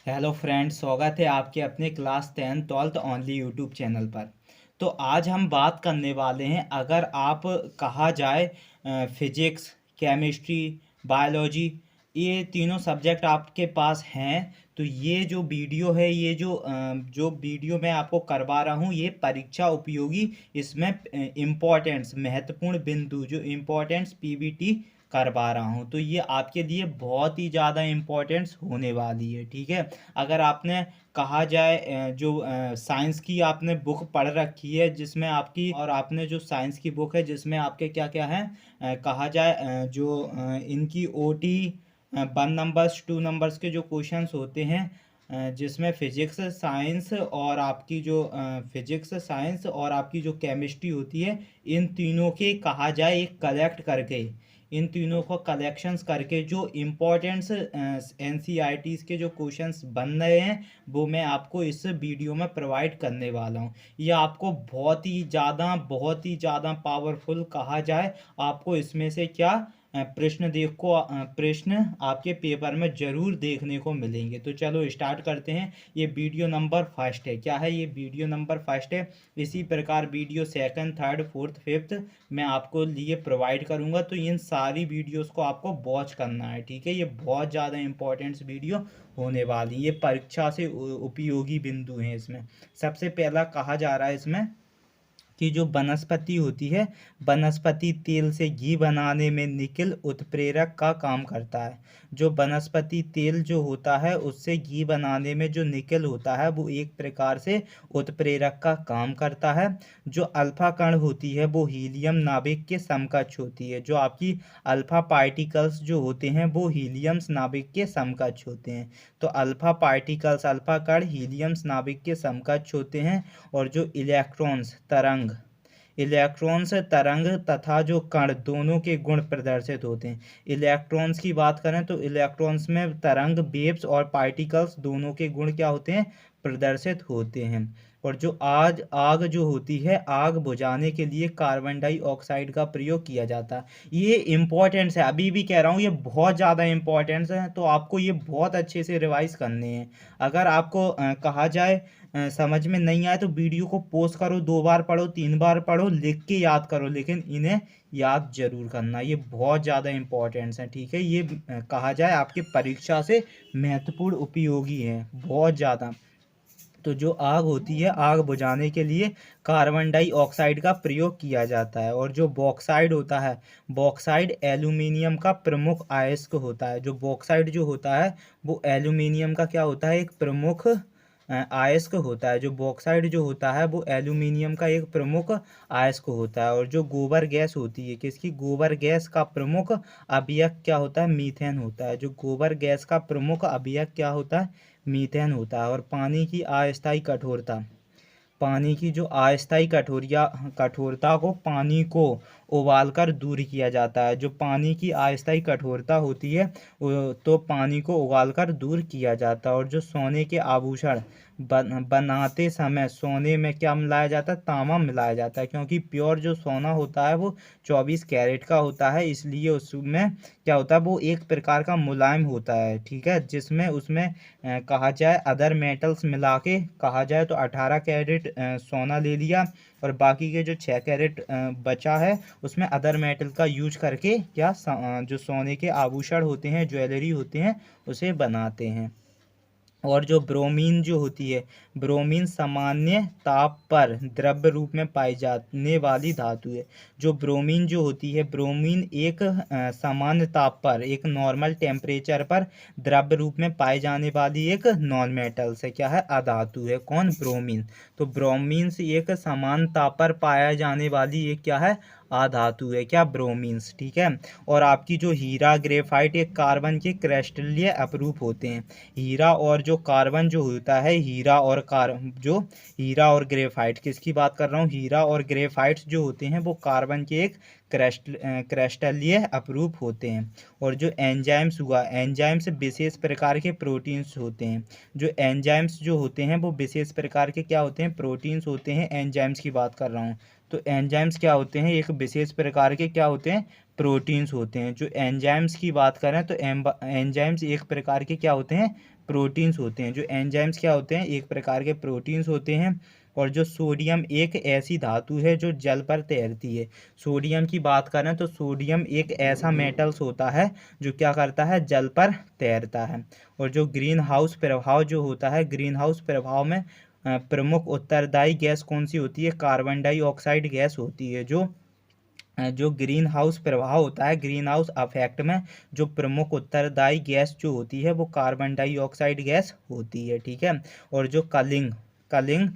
Hello friends, स्वागत है आपके अपने class 10 12th only YouTube channel पर। तो आज हम बात करने वाले हैं, अगर आप कहा जाए फिजिक्स, केमिस्ट्री, बायोलॉजी, ये तीनों सब्जेक्ट आपके पास हैं तो ये जो वीडियो है, ये जो वीडियो मैं आपको करवा रहा हूँ, ये परीक्षा उपयोगी। इसमें इम्पोर्टेंट्स महत्वपूर्ण बिंदु जो इम्पोर्टेंट्स पीबीटी करवा रहा हूँ, तो ये आपके लिए बहुत ही ज़्यादा इम्पोर्टेंट्स होने वाली है। ठीक है, अगर आपने कहा जाए जो साइंस की आपने बुक पढ़ रखी है, जिसमें आपकी और आपने जो साइंस की बुक है जिसमें आपके क्या क्या है, कहा जाए जो इनकी ओटी 1 नंबर्स 2 नंबर्स के जो क्वेश्चंस होते हैं, जिसमें फिजिक्स साइंस और आपकी जो केमिस्ट्री होती है, इन तीनों के कहा जाए एक कलेक्ट करके, इन तीनों को कलेक्शंस करके जो इम्पोर्टेंट्स एनसीईआरटीज़ के जो क्वेश्चंस बन रहे हैं, वो मैं आपको इस वीडियो में प्रोवाइड करने वाला हूँ। ये आपको बहुत ही ज़्यादा पावरफुल कहा जाए। आपको इसमें से क्या प्रश्न आपके पेपर में ज़रूर देखने को मिलेंगे। तो चलो स्टार्ट करते हैं। ये वीडियो नंबर फर्स्ट है। क्या है? ये वीडियो नंबर फर्स्ट है। इसी प्रकार video second, third, fourth, fifth मैं आपको लिए प्रोवाइड करूंगा। तो इन सारी वीडियोस को आपको वॉच करना है। ठीक है, ये बहुत ज़्यादा इंपॉर्टेंट वीडियो होने वाली, ये परीक्षा से उपयोगी बिंदु हैं। इसमें सबसे पहला कहा जा रहा है इसमें कि जो वनस्पति होती है, वनस्पति तेल से घी बनाने में निकिल उत्प्रेरक का काम करता है। जो वनस्पति तेल जो होता है, उससे घी बनाने में जो निकिल होता है, वो एक प्रकार से उत्प्रेरक का काम करता है। जो अल्फा कण होती है, वो हीलियम नाभिक के समकक्ष होती है। जो आपकी अल्फा पार्टिकल्स जो होते हैं, वो हीलियम्स नाभिक के समकक्ष होते हैं। तो अल्फा पार्टिकल्स, अल्फा कण हीलियम्स नाभिक के समकक्ष होते हैं। और जो इलेक्ट्रॉन्स तरंग तथा जो कण, दोनों के गुण प्रदर्शित होते हैं। इलेक्ट्रॉन्स की बात करें तो इलेक्ट्रॉन्स में तरंग, वेव्स और पार्टिकल्स दोनों के गुण क्या होते हैं? प्रदर्शित होते हैं। और जो आग जो होती है, आग बुझाने के लिए कार्बन डाइऑक्साइड का प्रयोग किया जाता है। ये इम्पोर्टेंट्स है, अभी भी कह रहा हूँ, ये बहुत ज़्यादा इम्पोर्टेंट्स है। तो आपको ये बहुत अच्छे से रिवाइज करने हैं। अगर आपको कहा जाए समझ में नहीं आए तो वीडियो को पॉज करो, 2 बार पढ़ो, 3 बार पढ़ो, लिख के याद करो, लेकिन इन्हें याद जरूर करना। ये बहुत ज़्यादा इम्पोर्टेंट्स हैं। ठीक है, ये कहा जाए आपके परीक्षा से महत्वपूर्ण उपयोगी है, बहुत ज़्यादा। तो जो आग होती है, आग बुझाने के लिए कार्बन डाइऑक्साइड का प्रयोग किया जाता है। और जो बॉक्साइड होता है, बॉक्साइड एल्यूमिनियम का प्रमुख अयस्क होता है। जो बॉक्साइड जो होता है, वो एल्यूमिनियम का क्या होता है? एक प्रमुख अयस्क होता है। जो बॉक्साइड जो होता है, वो एल्यूमिनियम का एक प्रमुख अयस्क होता है। और जो गोबर गैस होती है, किसकी? गोबर गैस का प्रमुख अवयव क्या होता है? मीथेन होता है। जो गोबर गैस का प्रमुख अवयव क्या होता है? मीथेन होता है। और पानी की अस्थायी कठोरता, पानी की जो अस्थायी कठोरता को पानी को उबालकर दूर किया जाता है। जो पानी की अस्थायी कठोरता होती है, तो पानी को उबालकर दूर किया जाता है। और जो सोने के आभूषण बनाते समय सोने में क्या मिलाया जाता है? तांबा मिलाया जाता है। क्योंकि प्योर जो सोना होता है, वो 24 कैरेट का होता है, इसलिए उसमें क्या होता है? वो एक प्रकार का मुलायम होता है। ठीक है, जिसमें उसमें कहा जाए अदर मेटल्स मिला के कहा जाए तो 18 कैरेट सोना ले लिया, और बाकी के जो 6 कैरेट बचा है, उसमें अदर मेटल का यूज करके जो सोने के आभूषण होते हैं, ज्वेलरी होते हैं, उसे बनाते हैं। और जो ब्रोमीन जो होती है, ब्रोमीन सामान्य ताप पर द्रव्य रूप में पाई जाने वाली धातु है। जो ब्रोमीन जो होती है, ब्रोमीन एक सामान्य ताप पर, एक नॉर्मल टेम्परेचर पर द्रव्य रूप में पाई जाने वाली एक नॉन मेटल से क्या है? अधातु है। कौन? ब्रोमीन। तो ब्रोमीन से एक समान ताप पर पाया जाने वाली एक क्या है? अधातु है। क्या? ब्रोमीन्स। ठीक है। और आपकी जो हीरा, ग्रेफाइट, एक कार्बन के क्रिस्टलीय अपरूप होते हैं। हीरा और जो कार्बन जो होता है, हीरा और ग्रेफाइट, किसकी बात कर रहा हूँ? हीरा और ग्रेफाइट्स जो होते हैं, वो कार्बन के एक क्रिस्टलीय अपरूप होते हैं। और जो एंजाइम्स हुआ, एंजाइम्स विशेष प्रकार के प्रोटीन्स होते हैं। जो एंजाइम्स जो होते हैं, वो विशेष प्रकार के क्या होते हैं? प्रोटीन्स होते हैं। एंजाइम्स की बात कर रहा हूँ। तो एंजाइम्स क्या होते हैं? एक विशेष प्रकार के क्या होते हैं? प्रोटीन्स होते हैं। जो एंजाइम्स की बात करें तो एंजाइम्स एक प्रकार के क्या होते हैं? प्रोटीन्स होते हैं। जो एंजाइम्स क्या होते हैं, एक प्रकार के प्रोटीन्स होते हैं। और जो सोडियम एक ऐसी धातु है जो जल पर तैरती है। सोडियम की बात करें तो सोडियम एक ऐसा मेटल्स होता है जो क्या करता है, जल पर तैरता है। और जो ग्रीन हाउस प्रभाव जो होता है, ग्रीन हाउस प्रभाव में प्रमुख उत्तरदायी गैस कौन सी होती है, कार्बन डाइऑक्साइड गैस होती है। जो ग्रीन हाउस प्रभाव होता है, ग्रीन हाउस अफेक्ट में जो प्रमुख उत्तरदायी गैस जो होती है वो कार्बन डाइऑक्साइड गैस होती है। ठीक है। और जो कलिंग कलिंग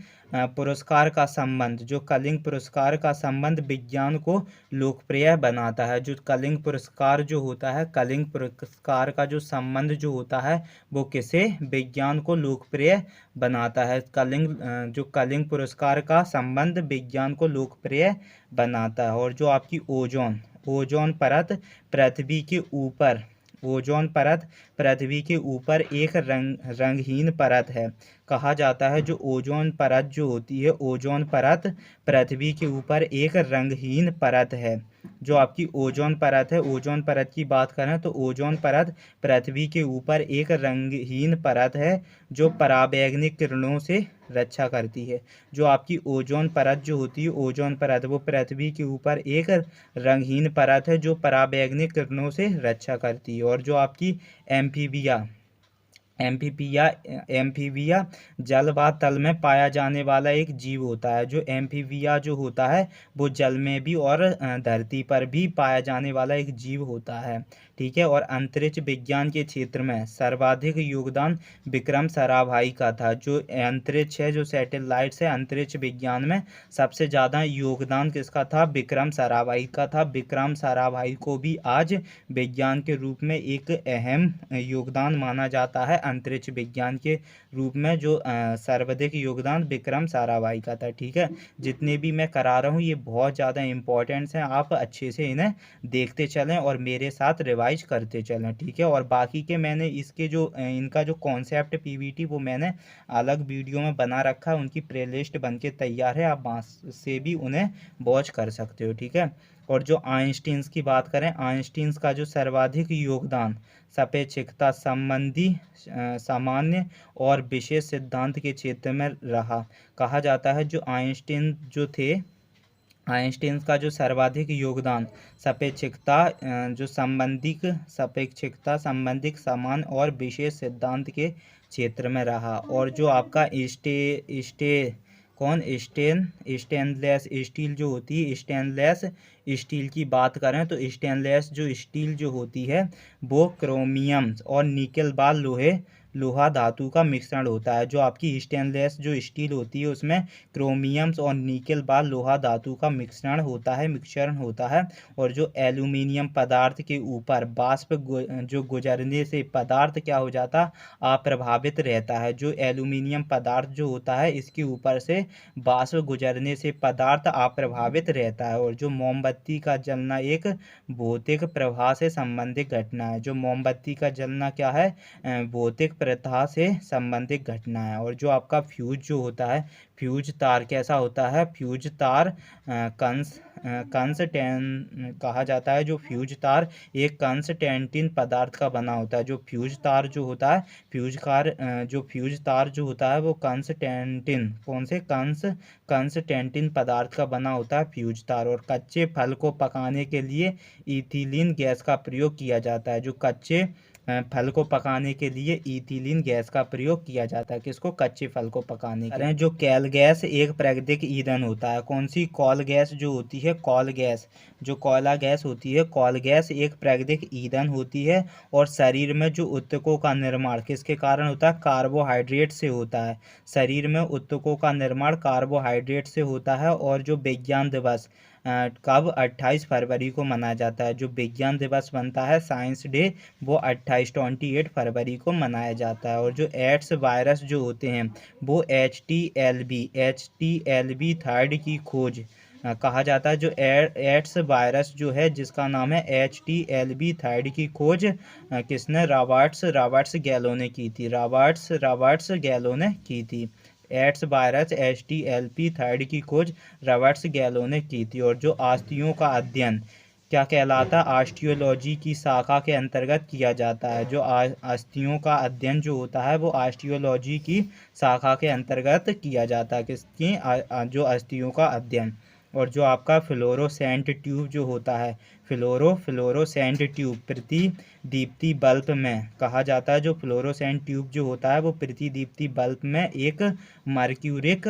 पुरस्कार का संबंध, जो कलिंग पुरस्कार का संबंध विज्ञान को लोकप्रिय बनाता है। जो कलिंग पुरस्कार जो होता है, कलिंग पुरस्कार का जो संबंध जो होता है वो किसे, विज्ञान को लोकप्रिय बनाता है। जो कलिंग पुरस्कार का संबंध विज्ञान को लोकप्रिय बनाता है। और जो आपकी ओजोन परत पृथ्वी के ऊपर, ओजोन परत पृथ्वी के ऊपर एक रंगहीन परत है। कहा जाता है जो ओजोन परत जो होती है, ओजोन परत पृथ्वी के ऊपर एक रंगहीन परत है। जो आपकी ओजोन परत है, ओजोन परत की बात करें तो ओजोन परत पृथ्वी के ऊपर एक रंगहीन परत है जो पराबैंगनी किरणों से रक्षा करती है। जो आपकी ओजोन परत जो होती है, ओजोन परत वो पृथ्वी के ऊपर एक रंगहीन परत है जो पराबैंगनी किरणों से रक्षा करती है। और जो आपकी एम्फीबिया एम्फीबिया जल व तल में पाया जाने वाला एक जीव होता है। जो एम्फीबिया जो होता है वो जल में भी और धरती पर भी पाया जाने वाला एक जीव होता है। ठीक है। और अंतरिक्ष विज्ञान के क्षेत्र में सर्वाधिक योगदान विक्रम साराभाई का था। जो अंतरिक्ष है, जो सैटेलाइट्स है, अंतरिक्ष विज्ञान में सबसे ज़्यादा योगदान किसका था, विक्रम साराभाई का था। विक्रम साराभाई को भी आज विज्ञान के रूप में एक अहम योगदान माना जाता है। अंतरिक्ष विज्ञान के रूप में जो सर्वाधिक योगदान विक्रम साराभाई का था। ठीक है। जितने भी मैं करा रहा हूँ ये बहुत ज़्यादा इंपॉर्टेंट्स हैं, आप अच्छे से इन्हें देखते चलें और मेरे साथ रिवाइज करते चलें। ठीक है। और बाकी के मैंने इसके जो इनका जो कॉन्सेप्ट पीवीटी वो मैंने अलग वीडियो में बना रखा है, उनकी प्लेलिस्ट बन के तैयार है, आप वहाँ से भी उन्हें वॉच कर सकते हो। ठीक है। और जो आइंस्टीन्स की बात करें, आइंस्टीन्स का जो सर्वाधिक योगदान सापेक्षिकता संबंधी सामान्य और विशेष सिद्धांत के क्षेत्र में रहा। कहा जाता है जो आइंस्टीन जो थे, आइंस्टीन का जो सर्वाधिक योगदान सापेक्षिकता संबंधिक समान और विशेष सिद्धांत के क्षेत्र में रहा। और जो आपका स्टेनलेस स्टील जो होती है, स्टेनलेस स्टील की बात करें तो स्टेनलेस जो स्टील जो होती है वो क्रोमियम और निकेल बार लोहा धातु का मिश्रण होता है। जो आपकी स्टेनलेस जो स्टील होती है उसमें क्रोमियम और निकेल बार लोहा धातु का मिश्रण होता है। और जो एल्यूमिनियम पदार्थ के ऊपर वाष्प जो गुजरने से पदार्थ क्या हो जाता, अप्रभावित रहता है। जो एल्यूमिनियम पदार्थ जो होता है इसके ऊपर से वाष्प गुजरने से पदार्थ अप्रभावित रहता है। और जो मोमबत्ती का जलना एक भौतिक प्रवाह से संबंधित घटना है। जो मोमबत्ती का जलना क्या है, भौतिक प्रवाह से संबंधित घटना है। और जो आपका फ्यूज जो होता है, फ्यूज तार कैसा होता है, फ्यूज तार कहा जाता है। जो फ्यूज तार एक कंस्टेंटिन पदार्थ का बना होता है। जो फ्यूज तार जो होता है, जो फ्यूज तार जो होता है वो कंस्टेंटिन पदार्थ का बना होता है फ्यूज तार। और कच्चे फल को पकाने के लिए इथिलीन गैस का प्रयोग किया जाता है। जो कच्चे फल को पकाने के लिए इथिलीन गैस का प्रयोग किया जाता है। किसको, कच्चे फल को पकाने के लिए। जो कैल गैस एक प्राकृतिक ईंधन होता है। कौन सी, कॉल गैस जो होती है, कॉल गैस जो कोयला गैस होती है, कॉल गैस एक प्राकृतिक ईंधन होती है। और शरीर में जो ऊतकों का निर्माण किसके कारण होता है, कार्बोहाइड्रेट से होता है। शरीर में ऊतकों का निर्माण कार्बोहाइड्रेट से होता है। और जो विज्ञान दिवस कब 28 फरवरी को मनाया जाता है। जो विज्ञान दिवस बनता है, साइंस डे, वो 28 फरवरी को मनाया जाता है। और जो एड्स वायरस जो होते हैं वो HTLV थर्ड की खोज कहा जाता है। जो एड्स वायरस जो है जिसका नाम है HTLV थर्ड की खोज किसने, रॉबर्ट्स गैलो ने की थी। रॉबर्ट्स गैलो ने की थी। एड्स वायरस HTLV थर्ड की खोज रॉबर्ट्स गैलो ने की थी। और जो अस्थियों का अध्ययन क्या कहलाता है? ऑस्टियोलॉजी की शाखा के अंतर्गत किया जाता है। जो अस्थियों का अध्ययन जो होता है वो ऑस्टियोलॉजी की शाखा के अंतर्गत किया जाता है। किसकी? जो अस्थियों का अध्ययन। और जो आपका फ्लोरोसेंट ट्यूब जो होता है, फ्लोरोसेंट ट्यूब प्रतिदीप्ति बल्ब में कहा जाता है। जो फ्लोरोसेंट ट्यूब जो होता है वो प्रतिदीप्ति बल्ब में एक मर्क्यूरिक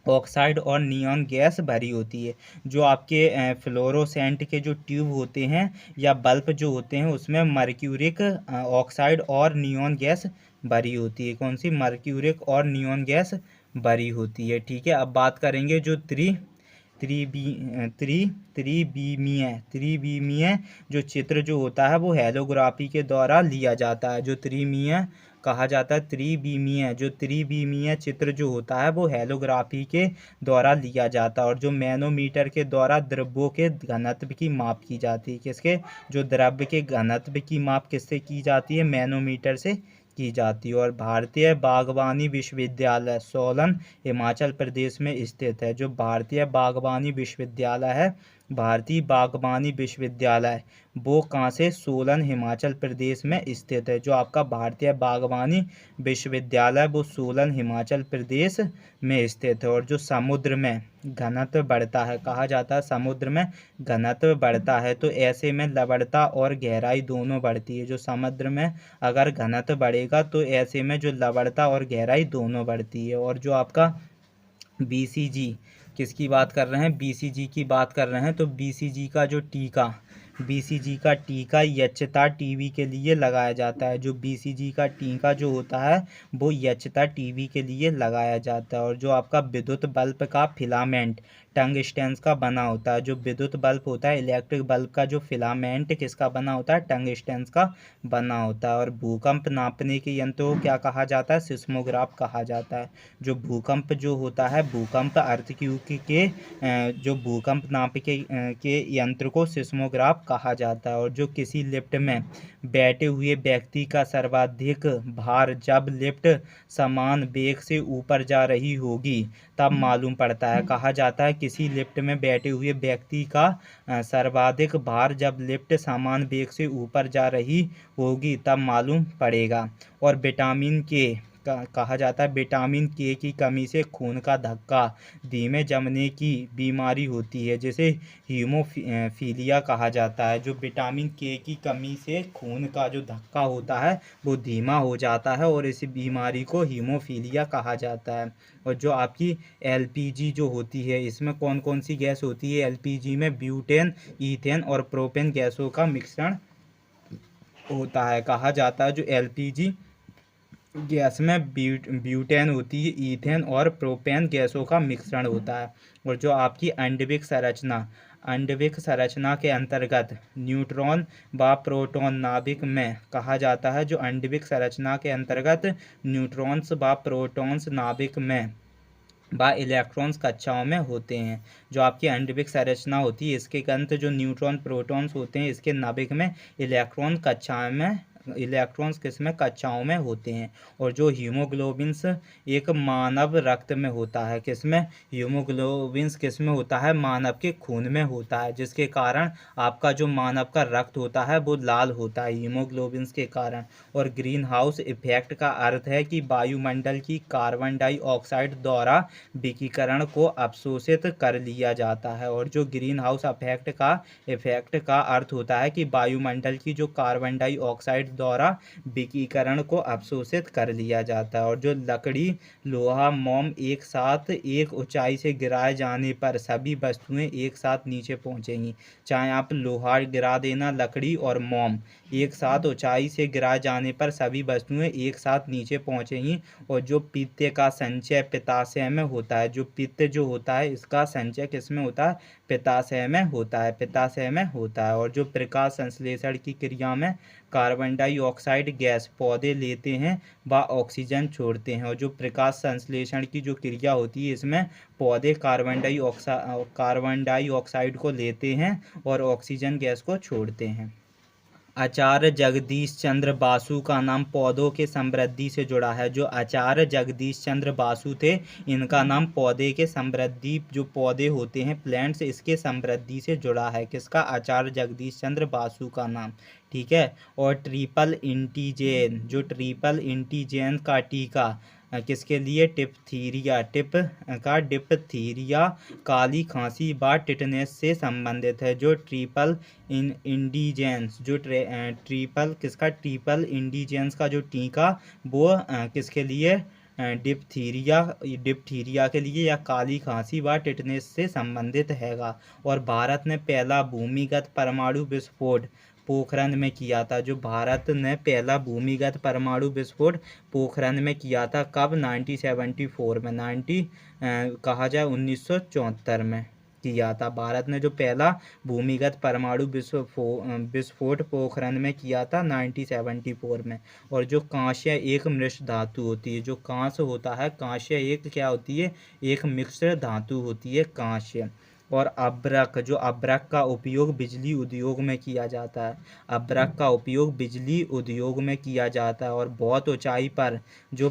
ऑक्साइड और नियॉन गैस भरी होती है। जो आपके फ्लोरोसेंट के जो ट्यूब होते हैं या बल्ब जो होते हैं उसमें मर्क्यूरिक ऑक्साइड और नियॉन गैस भरी होती है। कौन सी? मर्क्यूरिक और नियॉन गैस भरी होती है। ठीक है, अब बात करेंगे जो त्रिविमीय जो चित्र जो होता है वो हेलोग्राफी के द्वारा लिया जाता है। जो त्रिमीय कहा जाता है, त्रिविमीय चित्र जो होता है वो हेलोग्राफी के द्वारा लिया जाता है। और जो मैनोमीटर के द्वारा द्रव्यों के घनत्व की माप की जाती है। किसके? जो द्रव्य के घनत्व की माप किससे की जाती है? मैनोमीटर से की जाती है। और भारतीय बागवानी विश्वविद्यालय सोलन हिमाचल प्रदेश में स्थित है। जो भारतीय बागवानी विश्वविद्यालय है, भारतीय बागवानी विश्वविद्यालय, वो कहाँ से? सोलन हिमाचल प्रदेश में स्थित है। जो आपका भारतीय बागवानी विश्वविद्यालय वो सोलन हिमाचल प्रदेश में स्थित है। और जो समुद्र में घनत्व बढ़ता है, कहा जाता है समुद्र में घनत्व बढ़ता है तो ऐसे में लवणता और गहराई दोनों बढ़ती है। जो समुद्र में अगर घनत्व बढ़ेगा तो ऐसे में जो लवणता और गहराई दोनों बढ़ती है। और जो आपका बीसीजी किसकी बात कर रहे हैं? बीसीजी की बात कर रहे हैं। तो बीसीजी का टीका यक्षता टीबी के लिए लगाया जाता है। जो बीसीजी का टीका जो होता है वो यक्षता टीबी के लिए लगाया जाता है। और जो आपका विद्युत बल्ब का फिलामेंट टंगस्टन का बना होता है। जो विद्युत बल्ब होता है, इलेक्ट्रिक बल्ब का जो फिलामेंट किसका बना होता है? टंगस्टन का बना होता है। और भूकंप नापने के यंत्र को क्या कहा जाता है? सिस्मोग्राफ कहा जाता है। जो भूकंप जो होता है, भूकंप अर्थक्वेक के जो भूकंप नाप के यंत्र को सिस्मोग्राफ कहा जाता है। और जो किसी लिफ्ट में बैठे हुए व्यक्ति का सर्वाधिक भार जब लिफ्ट समान वेग से ऊपर जा रही होगी तब मालूम पड़ता है। कहा जाता है किसी लिफ्ट में बैठे हुए व्यक्ति का सर्वाधिक भार जब लिफ्ट समान वेग से ऊपर जा रही होगी तब मालूम पड़ेगा। और विटामिन के कहा जाता है विटामिन के की कमी से खून का धक्का धीमे जमने की बीमारी होती है, जिसे हीमोफीलिया कहा जाता है। जो विटामिन के की कमी से खून का जो धक्का होता है वो धीमा हो जाता है और इस बीमारी को हीमोफीलिया कहा जाता है। और जो आपकी एलपीजी जो होती है, इसमें कौन कौन सी गैस होती है? एलपीजी में ब्यूटेन, ईथेन और प्रोपेन गैसों का मिश्रण होता है। कहा जाता है जो एलपीजी गैस में ब्यूटेन होती है, ईथेन और प्रोपेन गैसों का मिश्रण होता है। और जो आपकी आणविक संरचना के अंतर्गत न्यूट्रॉन व प्रोटॉन नाभिक में कहा जाता है। जो आणविक संरचना के अंतर्गत न्यूट्रॉन्स व प्रोटॉन्स नाभिक में व इलेक्ट्रॉन्स कक्षाओं में होते हैं। जो आपकी आणविक संरचना होती है, इसके अंत जो न्यूट्रॉन प्रोटॉन्स होते हैं, इसके नाभिक में इलेक्ट्रॉन्स किसमें? कक्षाओं में होते हैं। और जो हीमोग्लोबिन्स एक मानव रक्त में होता है, किसमें? हीमोग्लोबिन्स किसमें होता है? मानव के खून में होता है, जिसके कारण आपका जो मानव का रक्त होता है वो लाल होता है हीमोग्लोबिन्स के कारण। और ग्रीन हाउस इफेक्ट का अर्थ है कि वायुमंडल की कार्बन डाइऑक्साइड द्वारा विकिरण को अवशोषित कर लिया जाता है। और जो ग्रीन हाउस इफेक्ट का अर्थ होता है कि वायुमंडल की जो कार्बन डाइऑक्साइड द्वारा विकिरण को अवशोषित कर लिया जाता है। और जो लकड़ी, लोहा, मोम एक साथ एक ऊंचाई से गिराए जाने पर सभी वस्तुएं एक साथ नीचे पहुंचेंगी। चाहे आप लोहा गिरा देना, लकड़ी और मोम एक साथ ऊंचाई से गिराए जाने पर सभी वस्तुएं एक साथ नीचे पहुंचेंगी। और जो पित्त का संचय पित्ताशय में होता है, जो पित्त जो होता है इसका संचय किसमें होता है? पित्ताशय में होता है। और जो प्रकाश संश्लेषण की क्रिया में कार्बन डाइऑक्साइड गैस पौधे लेते हैं व ऑक्सीजन छोड़ते हैं। और जो प्रकाश संश्लेषण की जो क्रिया होती है, इसमें पौधे कार्बन डाइऑक्साइड को लेते हैं और ऑक्सीजन गैस को छोड़ते हैं। आचार्य जगदीश चंद्र बासु का नाम पौधों के समृद्धि से जुड़ा है। जो आचार्य जगदीश चंद्र बासु थे, इनका नाम पौधे के समृद्धि, जो पौधे होते हैं प्लांट्स, इसके समृद्धि से जुड़ा है। किसका? आचार्य जगदीश चंद्र बासु का नाम। ठीक है। और ट्रिपल एंटीजन, जो ट्रिपल एंटीजन का टीका किसके लिए? डिप्थीरिया, काली खांसी व टिटनेस से संबंधित है। जो ट्रिपल इंडिजेंस, जो ट्रिपल किसका? ट्रिपल इंडिजेंस का जो टीका, वो किसके लिए? डिप्थीरिया के लिए या काली खांसी व टिटनेस से संबंधित हैगा। और भारत ने पहला भूमिगत परमाणु विस्फोट पोखरण में किया था। जो भारत ने पहला भूमिगत परमाणु विस्फोट पोखरण में किया था, कब? 1974 में, कहा जाए 1974 में किया था। भारत ने जो पहला भूमिगत परमाणु विस्फोट पोखरण में किया था 1974 में। और जो कांस्य एक मिश्र धातु होती है, जो कांस्य होता है, कांस्य एक क्या होती है? एक मिश्र धातु होती है कांस्य। और अब्रक, जो अब्रक का उपयोग बिजली उद्योग में किया जाता है, अब्रक का उपयोग बिजली उद्योग में किया जाता है। और बहुत ऊंचाई पर जो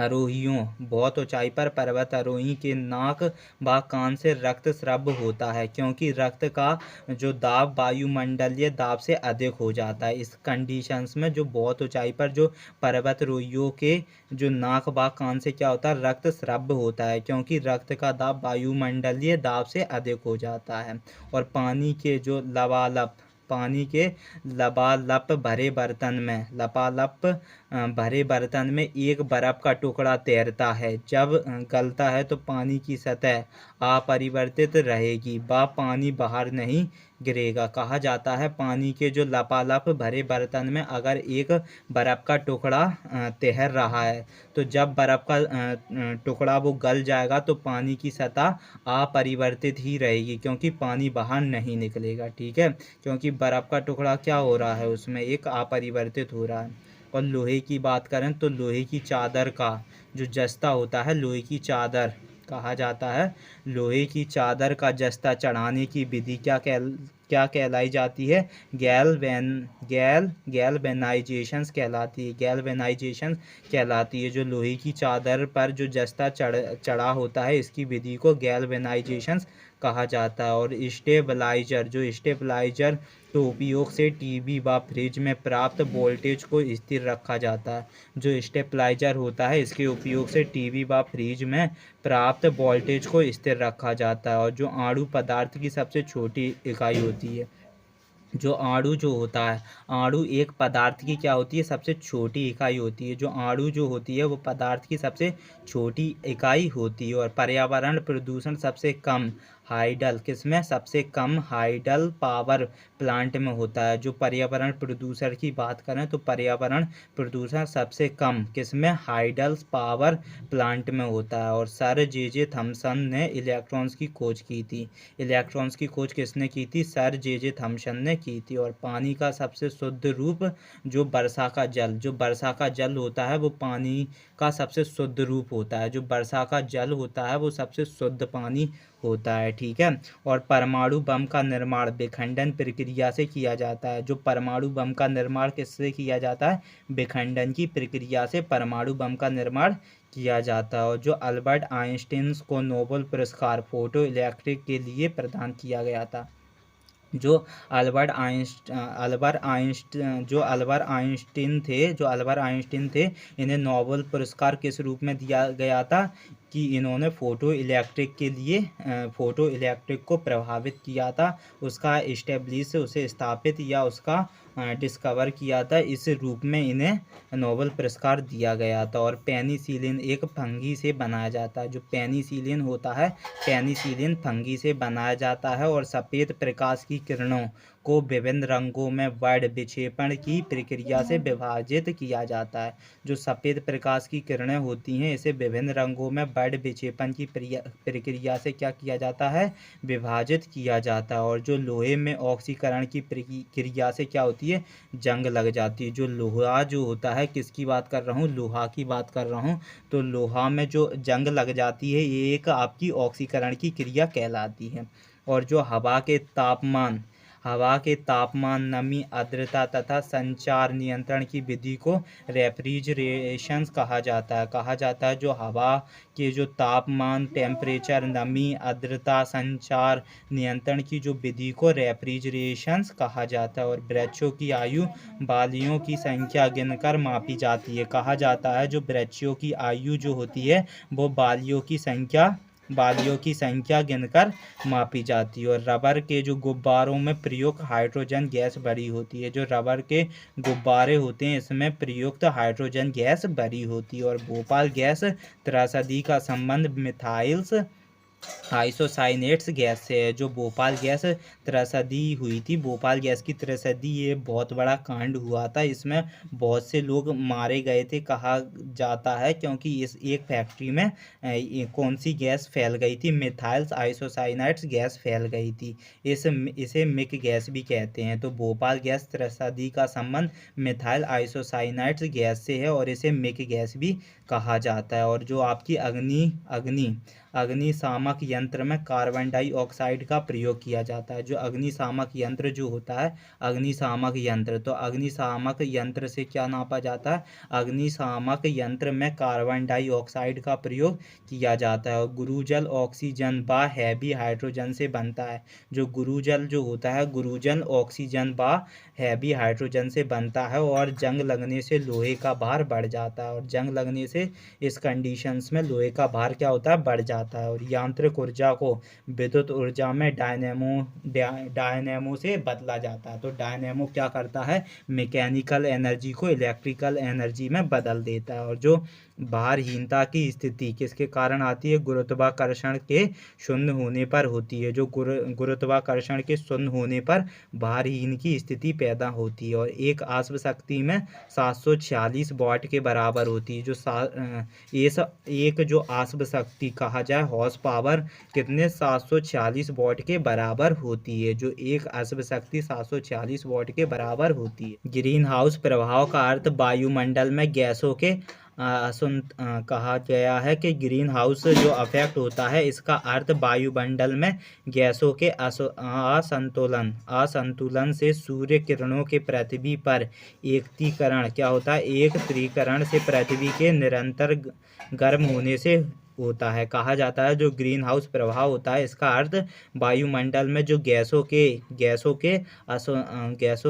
बहुत ऊंचाई पर पर्वत आरोही के नाक व कान से रक्त स्राव होता है, क्योंकि रक्त का जो दाब वायुमंडलीय दाब से अधिक हो जाता है। इस कंडीशंस में जो बहुत ऊंचाई पर जो पर्वतारोहियों के जो नाक व कान से क्या होता है? रक्त स्राव होता है, क्योंकि रक्त का दाब वायुमंडलीय दाब से अधिक हो जाता है। और पानी के लबालब भरे बर्तन में एक बर्फ का टुकड़ा तैरता है। जब गलता है तो पानी की सतह अपरिवर्तित रहेगी व पानी बाहर नहीं गिरेगा। कहा जाता है पानी के जो लबालब भरे बर्तन में अगर एक बर्फ का टुकड़ा तैर रहा है, तो जब बर्फ का टुकड़ा वो गल जाएगा तो पानी की सतह अपरिवर्तित ही रहेगी, क्योंकि पानी बाहर नहीं निकलेगा। ठीक है, क्योंकि बर्फ का टुकड़ा क्या हो रहा है? उसमें एक अपरिवर्तित हो रहा है। और लोहे की बात करें तो लोहे की चादर का जो जस्ता होता है, लोहे की चादर कहा जाता है, लोहे की चादर का जस्ता चढ़ाने की विधि क्या कहलाई जाती है? गैल्वेनाइजेशन कहलाती है। जो लोहे की चादर पर जो जस्ता चढ़ा होता है, इसकी विधि को गैल्वेनाइजेशन कहा जाता है। और स्टेबलाइजर के उपयोग से टीवी व फ्रिज में प्राप्त वोल्टेज को स्थिर रखा जाता है। जो स्टेबलाइजर होता है, इसके उपयोग से टीवी व फ्रिज में प्राप्त वोल्टेज को स्थिर रखा जाता है। और जो आणु पदार्थ की सबसे छोटी इकाई होती है, जो आणु जो होता है, आणु एक पदार्थ की क्या होती है? सबसे छोटी इकाई होती है। जो आणु जो होती है वो पदार्थ की सबसे छोटी इकाई होती है। और पर्यावरण प्रदूषण सबसे कम हाइडल पावर प्लांट में होता है। जो पर्यावरण प्रदूषण की बात करें तो पर्यावरण प्रदूषण सबसे कम किसमें? हाइडल पावर प्लांट में होता है। और सर जे थॉमसन ने इलेक्ट्रॉन्स की खोज की थी। इलेक्ट्रॉन्स की खोज किसने की थी? सर जे थॉमसन ने की थी। और पानी का सबसे शुद्ध रूप जो वर्षा का जल होता है, वो पानी का सबसे शुद्ध रूप होता है। जो वर्षा का जल होता है वो सबसे शुद्ध पानी होता है। ठीक है। और परमाणु बम का निर्माण विखंडन प्रक्रिया से किया जाता है। जो परमाणु बम का निर्माण किससे किया जाता है? विखंडन की प्रक्रिया से परमाणु बम का निर्माण किया जाता है। और जो अल्बर्ट आइंस्टीन को नोबेल पुरस्कार फोटो इलेक्ट्रिक के लिए प्रदान किया गया था। जो अल्बर्ट आइंस्टीन थे, इन्हें नोबेल पुरस्कार किस रूप में दिया गया था? कि इन्होंने फोटो इलेक्ट्रिक को प्रभावित किया था, उसे स्थापित या उसका डिस्कवर किया था, इस रूप में इन्हें नोबेल पुरस्कार दिया गया था। और पेनिसिलिन एक फंगी से बनाया जाता है। जो पेनिसिलिन होता है, पेनिसिलिन फंगी से बनाया जाता है। और सफ़ेद प्रकाश की किरणों को विभिन्न रंगों में वर्ड विक्षेपण की प्रक्रिया से विभाजित किया जाता है। जो सफ़ेद प्रकाश की किरणें होती हैं, इसे विभिन्न रंगों में वर्ड विक्षेपण की प्रक्रिया से क्या किया जाता है? विभाजित किया जाता है। और जो लोहे में ऑक्सीकरण की प्रक्रिया से क्या होती है? जंग लग जाती है। जो लोहा जो होता है, किसकी बात कर रहा हूँ? लोहा की बात कर रहा हूँ। तो लोहा में जो जंग लग जाती है, ये एक आपकी ऑक्सीकरण की क्रिया कहलाती है। और जो हवा के तापमान, नमी, आर्द्रता तथा संचार नियंत्रण की विधि को रेफ्रिजरेशन कहा जाता है। जो हवा के जो तापमान, टेम्परेचर, नमी, आर्द्रता, संचार नियंत्रण की जो विधि को रेफ्रिजरेशन कहा जाता है। और वृक्षों की आयु बालियों की संख्या गिनकर मापी जाती है। कहा जाता है जो वृक्षों की आयु जो होती है वो बालियों की संख्या गिनकर मापी जाती है। और रबर के जो गुब्बारों में प्रयुक्त हाइड्रोजन गैस भरी होती है। जो रबर के गुब्बारे होते हैं इसमें प्रयुक्त हाइड्रोजन गैस भरी होती है। और भोपाल गैस त्रसदी का संबंध मिथाइल्स आइसोसाइनेट्स गैस से है। जो भोपाल गैस त्रसदी हुई थी, भोपाल गैस की त्रसदी, ये बहुत बड़ा कांड हुआ था। इसमें बहुत से लोग मारे गए थे कहा जाता है, क्योंकि इस एक फैक्ट्री में कौन सी गैस फैल गई थी, मिथाइल्स आइसोसाइनेट्स गैस फैल गई थी। इसे मिक गैस भी कहते हैं। तो भोपाल गैस त्रसदी का संबंध मिथाइल आइसोसाइनेट्स गैस से है और इसे मिक गैस भी कहा जाता है। और जो आपकी अग्निशामक यंत्र में कार्बन डाइऑक्साइड का प्रयोग किया जाता है। जो अग्निशामक यंत्र जो होता है, अग्निशामक यंत्र, तो अग्निशामक यंत्र से क्या नापा जाता है, अग्निशामक यंत्र में कार्बन डाइऑक्साइड का प्रयोग किया जाता है। और गुरुजल ऑक्सीजन व हैवी हाइड्रोजन से बनता है। जो गुरुजल जो होता है, गुरुजल ऑक्सीजन व हैवी हाइड्रोजन से बनता है। और जंग लगने से लोहे का भार बढ़ जाता है। और जंग लगने से इस कंडीशंस में लोहे का भार क्या होता है, बढ़ जाता है। और यांत्रिक ऊर्जा को विद्युत ऊर्जा में डायनेमो से बदला जाता है। तो डायनेमो क्या करता है, मैकेनिकल एनर्जी को इलेक्ट्रिकल एनर्जी में बदल देता है। और जो भारहीनता की स्थिति किसके कारण आती है, गुरुत्वाकर्षण के शून्य होने पर होती है। जो गुरुत्वाकर्षण के शून्य होने पर भारहीन की स्थिति पैदा होती है। और एक आश्व शक्ति में 746 वाट के बराबर होती है। जो एक जो आश्व शक्ति कहा जाए, हॉर्स पावर कितने, 746 वाट के बराबर होती है। जो एक आश्व शक्ति 746 वाट के बराबर होती है। ग्रीन हाउस प्रभाव का अर्थ वायुमंडल में गैसों के कहा गया है कि ग्रीन हाउस जो अफेक्ट होता है, इसका अर्थ वायुमंडल में गैसों के असंतुलन से सूर्य किरणों के पृथ्वी पर एकत्रीकरण क्या होता है, एकत्रीकरण से पृथ्वी के निरंतर गर्म होने से होता है। कहा जाता है जो ग्रीन हाउस प्रभाव होता है, इसका अर्थ वायुमंडल में जो गैसों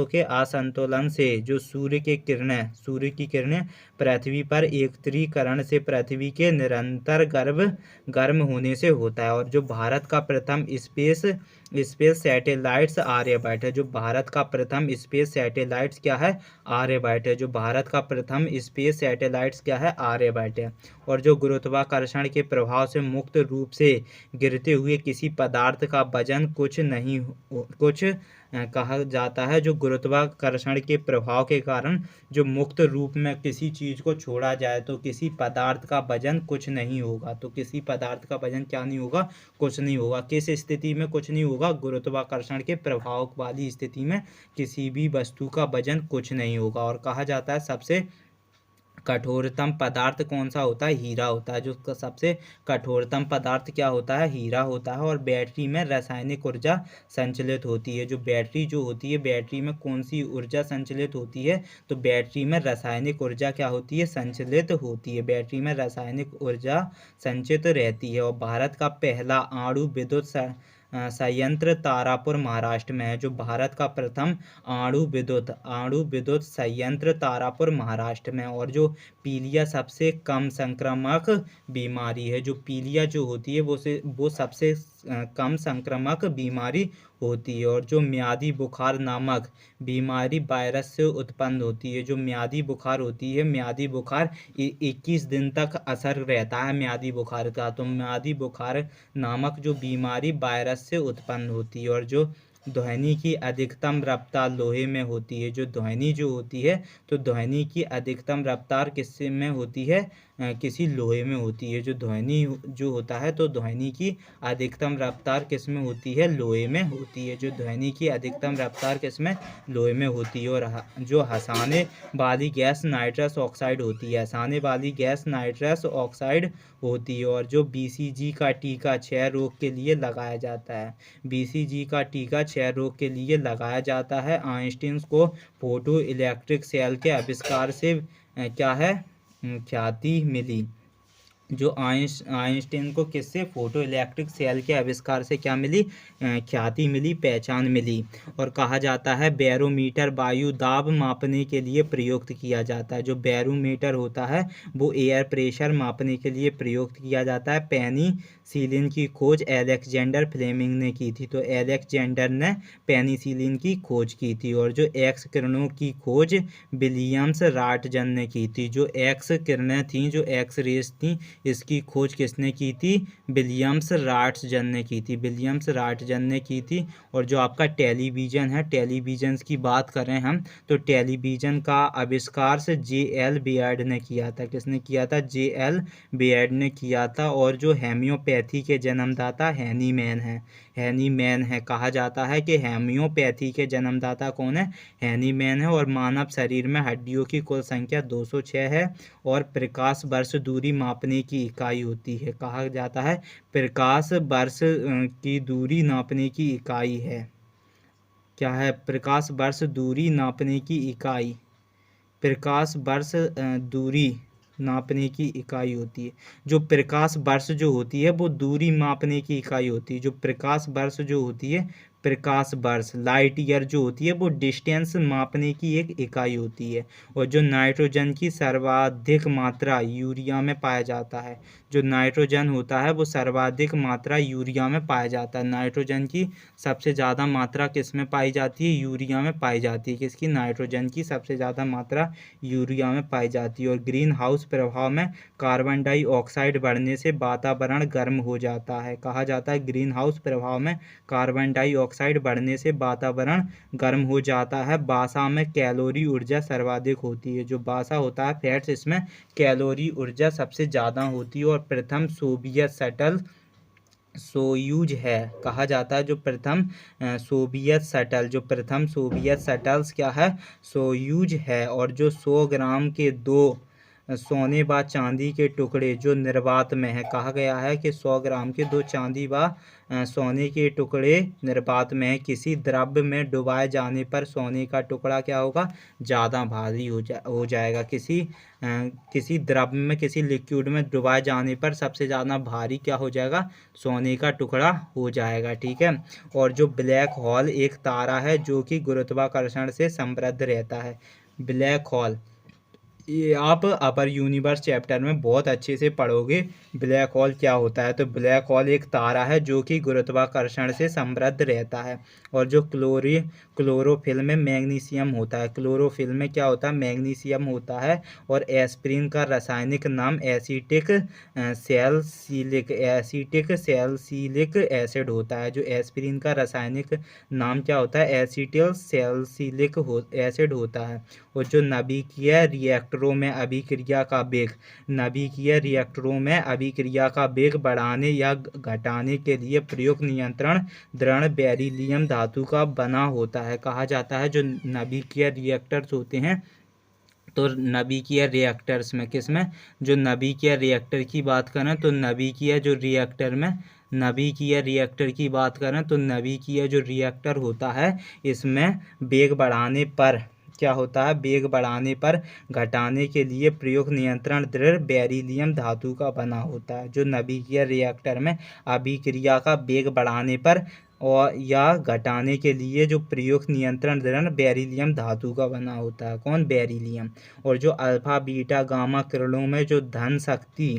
के असंतुलन से जो सूर्य की किरणें पृथ्वी पर एकत्रीकरण से पृथ्वी के निरंतर गर्म होने से होता है। और जो भारत का प्रथम स्पेस सैटेलाइट्स आर्यभट्ट है। जो भारत का प्रथम स्पेस सैटेलाइट्स क्या है, आर्यभट्ट है। जो भारत का प्रथम स्पेस सैटेलाइट्स क्या है, आर्यभट्ट है। और जो गुरुत्वाकर्षण के प्रभाव से मुक्त रूप से गिरते हुए किसी पदार्थ का वजन कहा जाता है। जो गुरुत्वाकर्षण के प्रभाव के कारण जो मुक्त रूप में किसी चीज को छोड़ा जाए तो किसी पदार्थ का वजन कुछ नहीं होगा। तो किसी पदार्थ का वजन क्या नहीं होगा, कुछ नहीं होगा। किस स्थिति में कुछ नहीं होगा, गुरुत्वाकर्षण के प्रभाव वाली स्थिति में किसी भी वस्तु का वजन कुछ नहीं होगा। और कहा जाता है सबसे कठोरतम पदार्थ कौन सा होता है, हीरा होता है। जो सबसे कठोरतम पदार्थ क्या होता है, हीरा होता है। और बैटरी में रासायनिक ऊर्जा संचलित होती है। जो बैटरी जो होती है, बैटरी में कौन सी ऊर्जा संचलित होती है, तो बैटरी में रासायनिक ऊर्जा क्या होती है, संचलित होती है। बैटरी में रासायनिक ऊर्जा संचित रहती है। और भारत का पहला अणु विद्युत संयंत्र तारापुर महाराष्ट्र में है। जो भारत का प्रथम अणु विद्युत संयंत्र तारापुर महाराष्ट्र में। और जो पीलिया सबसे कम संक्रामक बीमारी है। जो पीलिया जो होती है वो सबसे कम संक्रामक बीमारी होती है। और जो म्यादी बुखार नामक बीमारी वायरस से उत्पन्न होती है। जो म्यादी बुखार होती है, म्यादी बुखार 21 दिन तक असर रहता है म्यादी बुखार का। तो म्यादी बुखार नामक जो बीमारी वायरस से उत्पन्न होती है। और जो ध्वनि की अधिकतम रफ्तार लोहे में होती है। जो ध्वनि जो होती है, तो ध्वनि की अधिकतम रफ्तार किससे में होती है, किसी लोहे में होती है। जो ध्वनि जो होता है, तो ध्वनि की अधिकतम रफ्तार किस में होती है? लोहे में होती है। जो ध्वनि की अधिकतम रफ्तार किस में? लोहे में होती है। और जो हंसाने वाली गैस नाइट्रस ऑक्साइड होती है, हंसाने वाली गैस नाइट्रस ऑक्साइड होती है। और जो BCG का टीका क्षय रोग के लिए लगाया जाता है, BCG का टीका क्षय रोग के लिए लगाया जाता है। आइंस्टीन को फोटो इलेक्ट्रिक सेल के आविष्कार से क्या है? ख्याति मिली। जो आइंस्टीन को किससे? फोटो इलेक्ट्रिक सेल के आविष्कार से क्या मिली? ख्याति मिली, पहचान मिली। और कहा जाता है बैरोमीटर वायु दाब मापने के लिए प्रयुक्त किया जाता है। जो बैरोमीटर होता है वो एयर प्रेशर मापने के लिए प्रयुक्त किया जाता है। पेनिसिलिन की खोज अलेक्जेंडर फ्लेमिंग ने की थी। तो अलेक्जेंडर ने पेनिसिलिन की खोज की थी। और जो एक्स किरणों की खोज विलियम्स रॉन्टगन ने की थी। जो एक्स किरणें थी, जो एक्स रेस थी, इसकी खोज किसने की थी? विलियम्स रॉन्टगन ने की थी। विलियम्स रॉन्टगन ने की थी। और जो आपका टेलीविज़न है, टेलीविज़न की बात करें हम, तो टेलीविज़न का आविष्कार से J.L. बेयर्ड ने किया था। किसने किया था? J.L. बेयर्ड ने किया था। और जो हेम्योपैथी के जन्मदाता हैनीमैन है, हैनीमैन है। कहा जाता है कि हेम्योपैथी के जन्मदाता कौन है? हैनीमैन है। और मानव शरीर में हड्डियों की कुल संख्या 206 है। और प्रकाश वर्ष दूरी मापने की इकाई होती है। कहा जाता है प्रकाश वर्ष की दूरी नापने की इकाई है। क्या है? प्रकाश वर्ष दूरी नापने की इकाई, प्रकाश वर्ष दूरी नापने की इकाई होती है। जो प्रकाश वर्ष जो होती है वो दूरी मापने की इकाई होती है। जो प्रकाश वर्ष जो होती है, प्रकाश वर्ष लाइट ईयर जो होती है, वो डिस्टेंस मापने की एक इकाई होती है। और जो नाइट्रोजन की सर्वाधिक मात्रा यूरिया में पाया जाता है, जो नाइट्रोजन होता है वो सर्वाधिक मात्रा यूरिया में पाया जाता है। नाइट्रोजन की सबसे ज़्यादा मात्रा किस में पाई जाती है? यूरिया में पाई जाती है। किसकी? नाइट्रोजन की सबसे ज़्यादा मात्रा यूरिया में पाई जाती है। और ग्रीन हाउस प्रभाव में कार्बन डाइऑक्साइड बढ़ने से वातावरण गर्म हो जाता है। कहा जाता है ग्रीन हाउस प्रभाव में कार्बन डाइऑक्साइड बढ़ने से वातावरण गर्म हो जाता है। वसा में कैलोरी ऊर्जा सर्वाधिक होती है। जो वसा होता है, फैट्स, इसमें कैलोरी ऊर्जा सबसे ज़्यादा होती है। और प्रथम सोवियत शटल सोयूज है। कहा जाता है जो प्रथम सोवियत शटल, जो प्रथम सोवियत शटल्स क्या है? सोयूज है। और जो 100 ग्राम के 2 सोने व चांदी के टुकड़े जो निर्वात में है, कहा गया है कि 100 ग्राम के 2 चांदी व सोने के टुकड़े निर्वात में है। किसी द्रव्य में डुबाए जाने पर सोने का टुकड़ा क्या होगा? ज़्यादा भारी हो जाएगा। किसी द्रव्य में, किसी लिक्विड में डुबाए जाने पर सबसे ज़्यादा भारी क्या हो जाएगा? सोने का टुकड़ा हो जाएगा। ठीक है। और जो ब्लैक होल एक तारा है जो कि गुरुत्वाकर्षण से समृद्ध रहता है। ब्लैक होल, ये आप अपर यूनिवर्स चैप्टर में बहुत अच्छे से पढ़ोगे ब्लैक होल क्या होता है। तो ब्लैक होल एक तारा है जो कि गुरुत्वाकर्षण से समृद्ध रहता है। और जो क्लोरोफिल में मैग्नीशियम होता है, क्लोरोफिल में क्या होता है? मैग्नीशियम होता है। और एस्पिरिन का रासायनिक नाम एसिटिक सैलिसिलिक एसिड होता है। जो एस्पिरिन का रासायनिक नाम क्या होता है? एसिटिल सैलिसिलिक एसिड होता है। और जो नाभिकीय रिएक्टरों में अभिक्रिया का वेग, नाभिकीय रिएक्टरों में अभिक्रिया का वेग बढ़ाने या घटाने के लिए प्रयुक्त नियंत्रण द्रव्य बेरिलियम धातु का बना होता है। कहा जाता है जो नाभिकीय रिएक्टर्स होते हैं, तो नाभिकीय रिएक्टर्स में किसमें? जो नाभिकीय रिएक्टर की बात करें तो नाभिकीय जो रिएक्टर में, नाभिकीय रिएक्टर की बात करें तो नाभिकीय जो रिएक्टर होता है इसमें वेग बढ़ाने पर क्या होता है? वेग बढ़ाने पर घटाने के लिए प्रयुक्त नियंत्रण द्रव्य बेरिलियम धातु का बना होता है। जो नाभिकीय रिएक्टर में अभिक्रिया का वेग बढ़ाने पर और या घटाने के लिए जो प्रयुक्त नियंत्रण द्रव्य बेरिलियम धातु का बना होता है। कौन? बेरिलियम। और जो अल्फा बीटा गामा किरणों में जो धन शक्ति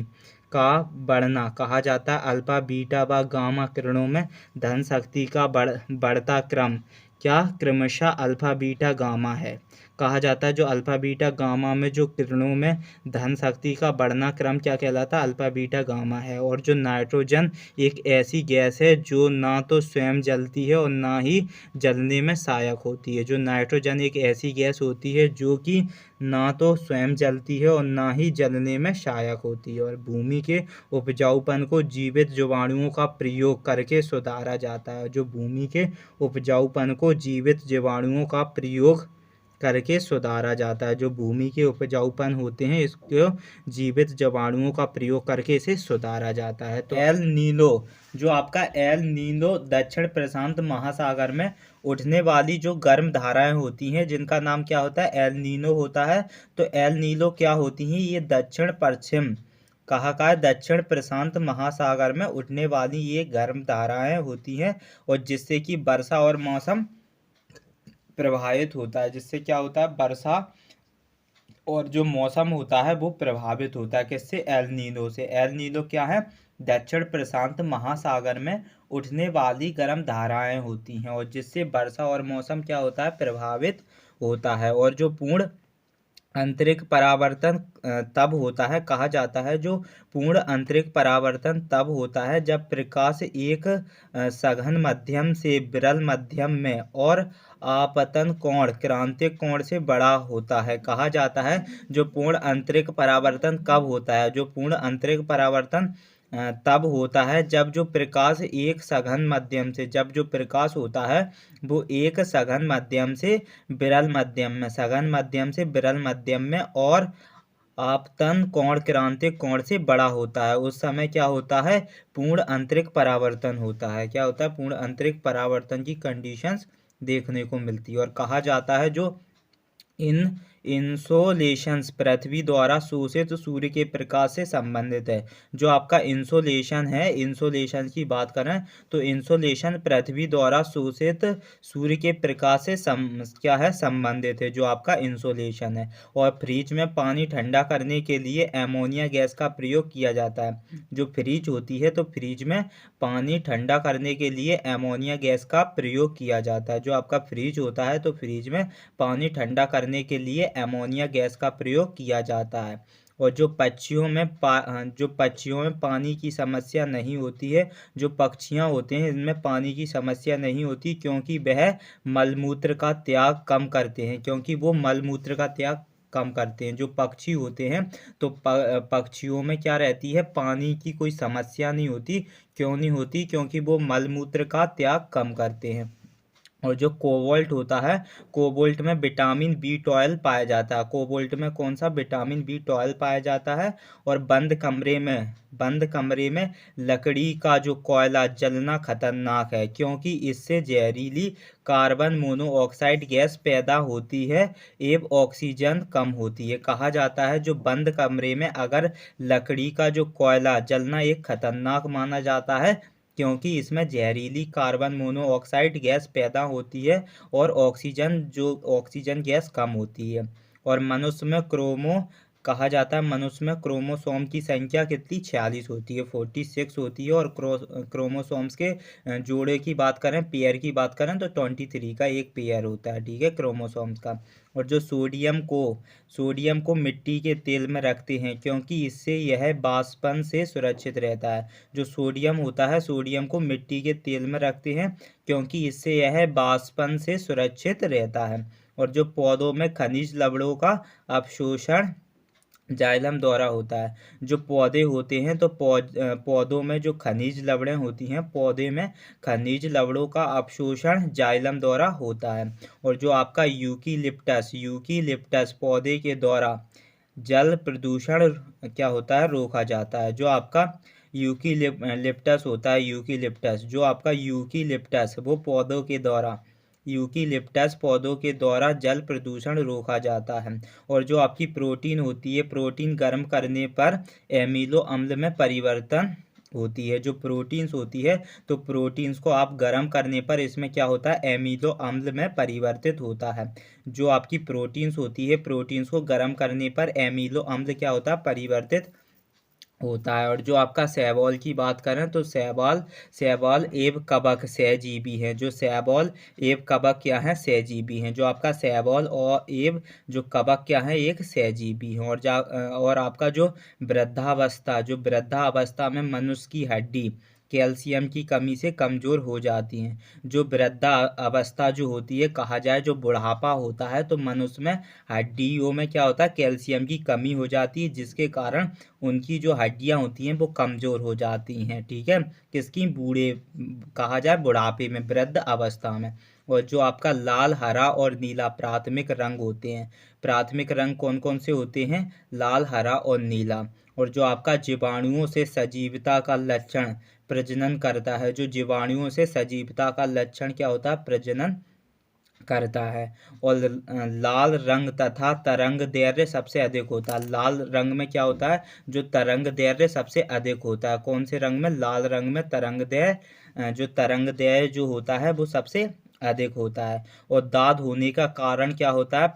का बढ़ना, कहा जाता है अल्फा बीटा व गामा किरणों में धन शक्ति का बढ़ता क्रम क्या क्रमशः अल्फा बीटा गामा है। कहा जाता है जो अल्फा बीटा गामा में जो किरणों में धन शक्ति का बढ़ना क्रम क्या कहलाता है, अल्फा बीटा गामा है। और जो नाइट्रोजन एक ऐसी गैस है जो ना तो स्वयं जलती है और ना ही जलने में सहायक होती है। जो नाइट्रोजन एक ऐसी गैस होती है जो कि ना तो स्वयं जलती है और ना ही जलने में सहायक होती है। और भूमि के उपजाऊपन को जीवित जीवाणुओं का प्रयोग करके सुधारा जाता है। जो भूमि के उपजाऊपन को जीवित जीवाणुओं का प्रयोग करके सुधारा जाता है। जो भूमि के उपजाऊपन होते हैं इसको जीवित जीवाणुओं का प्रयोग करके इसे सुधारा जाता है। तो एल नीनो, जो आपका एल नीनो दक्षिण प्रशांत महासागर में उठने वाली जो गर्म धाराएं होती हैं जिनका नाम क्या होता है, एल नीनो होता है। तो एल नीनो क्या होती हैं, ये दक्षिण पश्चिम कहा का दक्षिण प्रशांत महासागर में उठने वाली ये गर्म धाराएं होती हैं और जिससे कि वर्षा और मौसम प्रभावित होता है। जिससे क्या होता है, वर्षा और जो मौसम होता है वो प्रभावित होता है। किससे, एल नीनो से। एल नीनो क्या है, दक्षिण प्रशांत महासागर में उठने वाली गर्म धाराएं होती हैं और जिससे वर्षा और मौसम क्या होता है, प्रभावित होता है। और जो पूर्ण अंतरिक्ष परावर्तन तब होता है, कहा जाता है जो पूर्ण अंतरिक्ष परावर्तन तब होता है जब प्रकाश एक सघन मध्यम से विरल मध्यम में और आपतन कोण क्रांतिक कोण से बड़ा होता है। कहा जाता है जो पूर्ण अंतरिक्ष परावर्तन कब होता है, जो पूर्ण अंतरिक्ष परावर्तन तब होता है जब जो प्रकाश एक सघन माध्यम से, जब जो प्रकाश होता है वो एक सघन माध्यम से विरल माध्यम में, सघन माध्यम से विरल माध्यम में और आपतन कोण क्रांतिक कोण से बड़ा होता है। उस समय क्या होता है, पूर्ण अंतरिक्ष परावर्तन होता है। क्या होता है, पूर्ण अंतरिक्ष परावर्तन की कंडीशंस देखने को मिलती है। और कहा जाता है जो इन इंसोलेशंस पृथ्वी द्वारा शोषित सूर्य के प्रकाश से संबंधित है। जो आपका इंसोलेशन है, इंसोलेशन की बात करें तो इंसोलेशन पृथ्वी द्वारा शोषित सूर्य के प्रकाश से क्या है, संबंधित है, जो आपका इंसोलेशन है। और फ्रिज में पानी ठंडा करने के लिए एमोनिया गैस का प्रयोग किया जाता है। जो फ्रिज होती है तो फ्रिज में पानी ठंडा करने के लिए एमोनिया गैस का प्रयोग किया जाता है। जो आपका फ्रिज होता है तो फ्रिज में पानी ठंडा करने के लिए एमोनिया गैस का प्रयोग किया जाता है। और जो पक्षियों में पानी की समस्या नहीं होती है, जो पक्षियां होते हैं इनमें पानी की समस्या नहीं होती क्योंकि वह मलमूत्र का त्याग कम करते हैं, क्योंकि वो मलमूत्र का त्याग कम करते हैं। जो पक्षी होते हैं तो पक्षियों में क्या रहती है, पानी की कोई समस्या नहीं होती। क्यों नहीं होती, क्योंकि वो मलमूत्र का त्याग कम करते हैं। और जो कोबाल्ट होता है, कोबाल्ट में विटामिन B12 पाया जाता है। कोबाल्ट में कौन सा, विटामिन B12 पाया जाता है। और बंद कमरे में लकड़ी का जो कोयला जलना खतरनाक है क्योंकि इससे जहरीली कार्बन मोनोऑक्साइड गैस पैदा होती है एवं ऑक्सीजन कम होती है। कहा जाता है जो बंद कमरे में अगर लकड़ी का जो कोयला जलना एक खतरनाक माना जाता है क्योंकि इसमें जहरीली कार्बन मोनोऑक्साइड गैस पैदा होती है और ऑक्सीजन गैस कम होती है। और मनुष्य में कहा जाता है मनुष्य में क्रोमोसोम की संख्या कितनी, 46 होती है, 46 होती है। और क्रोमोसोम्स के जोड़े की बात करें, पेयर की बात करें तो 23 का एक पेयर होता है, ठीक है, क्रोमोसोम्स का। और जो सोडियम को मिट्टी के तेल में रखते हैं क्योंकि इससे यह वाष्पन से सुरक्षित रहता है। जो सोडियम होता है, सोडियम को मिट्टी के तेल में रखते हैं क्योंकि इससे यह वाष्पन से सुरक्षित रहता है। और जो पौधों में खनिज लवणों का अवशोषण जाइलम द्वारा होता है। जो पौधे होते हैं तो पौधों में जो खनिज लवणें होती हैं, पौधे में खनिज लवणों का अवशोषण जाइलम द्वारा होता है। और जो आपका यूकेलिप्टस पौधे के द्वारा जल प्रदूषण क्या होता है, रोका जाता है। जो आपका यूकेलिप्टस होता है, जो आपका यूकेलिप्टस वो यूकेलिप्टस पौधों के द्वारा जल प्रदूषण रोका जाता है। और जो आपकी प्रोटीन होती है, प्रोटीन गर्म करने पर एमिनो अम्ल में परिवर्तन होती है। जो प्रोटीन्स होती है तो प्रोटीन्स को आप गर्म करने पर इसमें क्या होता है, एमिनो अम्ल में परिवर्तित होता है। जो आपकी प्रोटीन्स होती है, प्रोटीन्स को गर्म करने पर एमिनो अम्ल क्या होता है, परिवर्तित होता है। और जो आपका शैवाल की बात करें तो शैवाल शैवाल एवं कवक सहजीवी हैं। जो शैवाल एवं कवक क्या है, सहजीवी हैं। जो आपका शैवाल और एवं जो कवक क्या है, एक सहजीवी हैं। और आपका जो वृद्धावस्था में मनुष्य की हड्डी कैल्शियम की कमी से कमजोर हो जाती हैं। जो वृद्धा अवस्था जो होती है, कहा जाए जो बुढ़ापा होता है, तो मनुष्य में हड्डियों में क्या होता है, कैल्शियम की कमी हो जाती है, जिसके कारण उनकी जो हड्डियां होती हैं वो कमजोर हो जाती हैं। ठीक है, किसकी, बूढ़े, कहा जाए बुढ़ापे में, वृद्ध अवस्था में। और जो आपका लाल, हरा और नीला प्राथमिक रंग होते हैं। प्राथमिक रंग कौन कौन से होते हैं, लाल, हरा और नीला। और जो आपका जीवाणुओं से सजीवता का लक्षण प्रजनन करता है। जो जीवाणुओं से सजीवता का लक्षण क्या होता है, प्रजनन करता है। और लाल रंग तथा तरंग दैर्घ्य सबसे अधिक होता है। लाल रंग में क्या होता है, जो तरंग दैर्घ्य सबसे अधिक होता है। कौन से रंग में, लाल रंग में तरंग दैर्घ्य, जो तरंग दैर्घ्य जो होता है वो सबसे अधिक होता है। और दाद होने का कारण क्या होता है,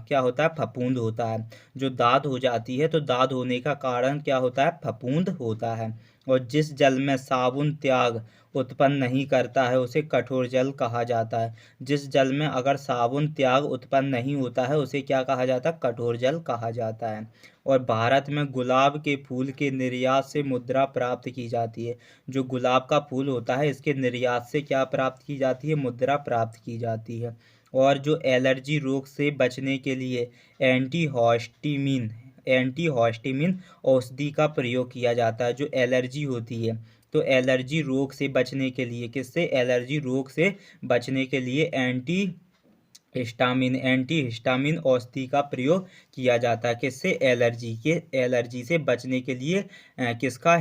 क्या होता है, फफूंद होता है। जो दाद हो जाती है तो दाद होने का कारण क्या होता है, फफूंद होता है। और जिस जल में साबुन त्याग उत्पन्न नहीं करता है उसे कठोर जल कहा जाता है। जिस जल में अगर साबुन त्याग उत्पन्न नहीं होता है उसे क्या कहा जाता है, कठोर जल कहा जाता है। और भारत में गुलाब के फूल के निर्यात से मुद्रा प्राप्त की जाती है। जो गुलाब का फूल होता है इसके निर्यात से क्या प्राप्त की जाती है, मुद्रा प्राप्त की जाती है। और जो एलर्जी रोग से बचने के लिए एंटीहिस्टामिन औषधि का प्रयोग किया जाता है। जो एलर्जी होती है, तो एलर्जी रोग से बचने के लिए, किससे, एलर्जी रोग से बचने के लिए एंटीहिस्टामिन औषधि का प्रयोग किया जाता है। किससे, एलर्जी से बचने के लिए किसका,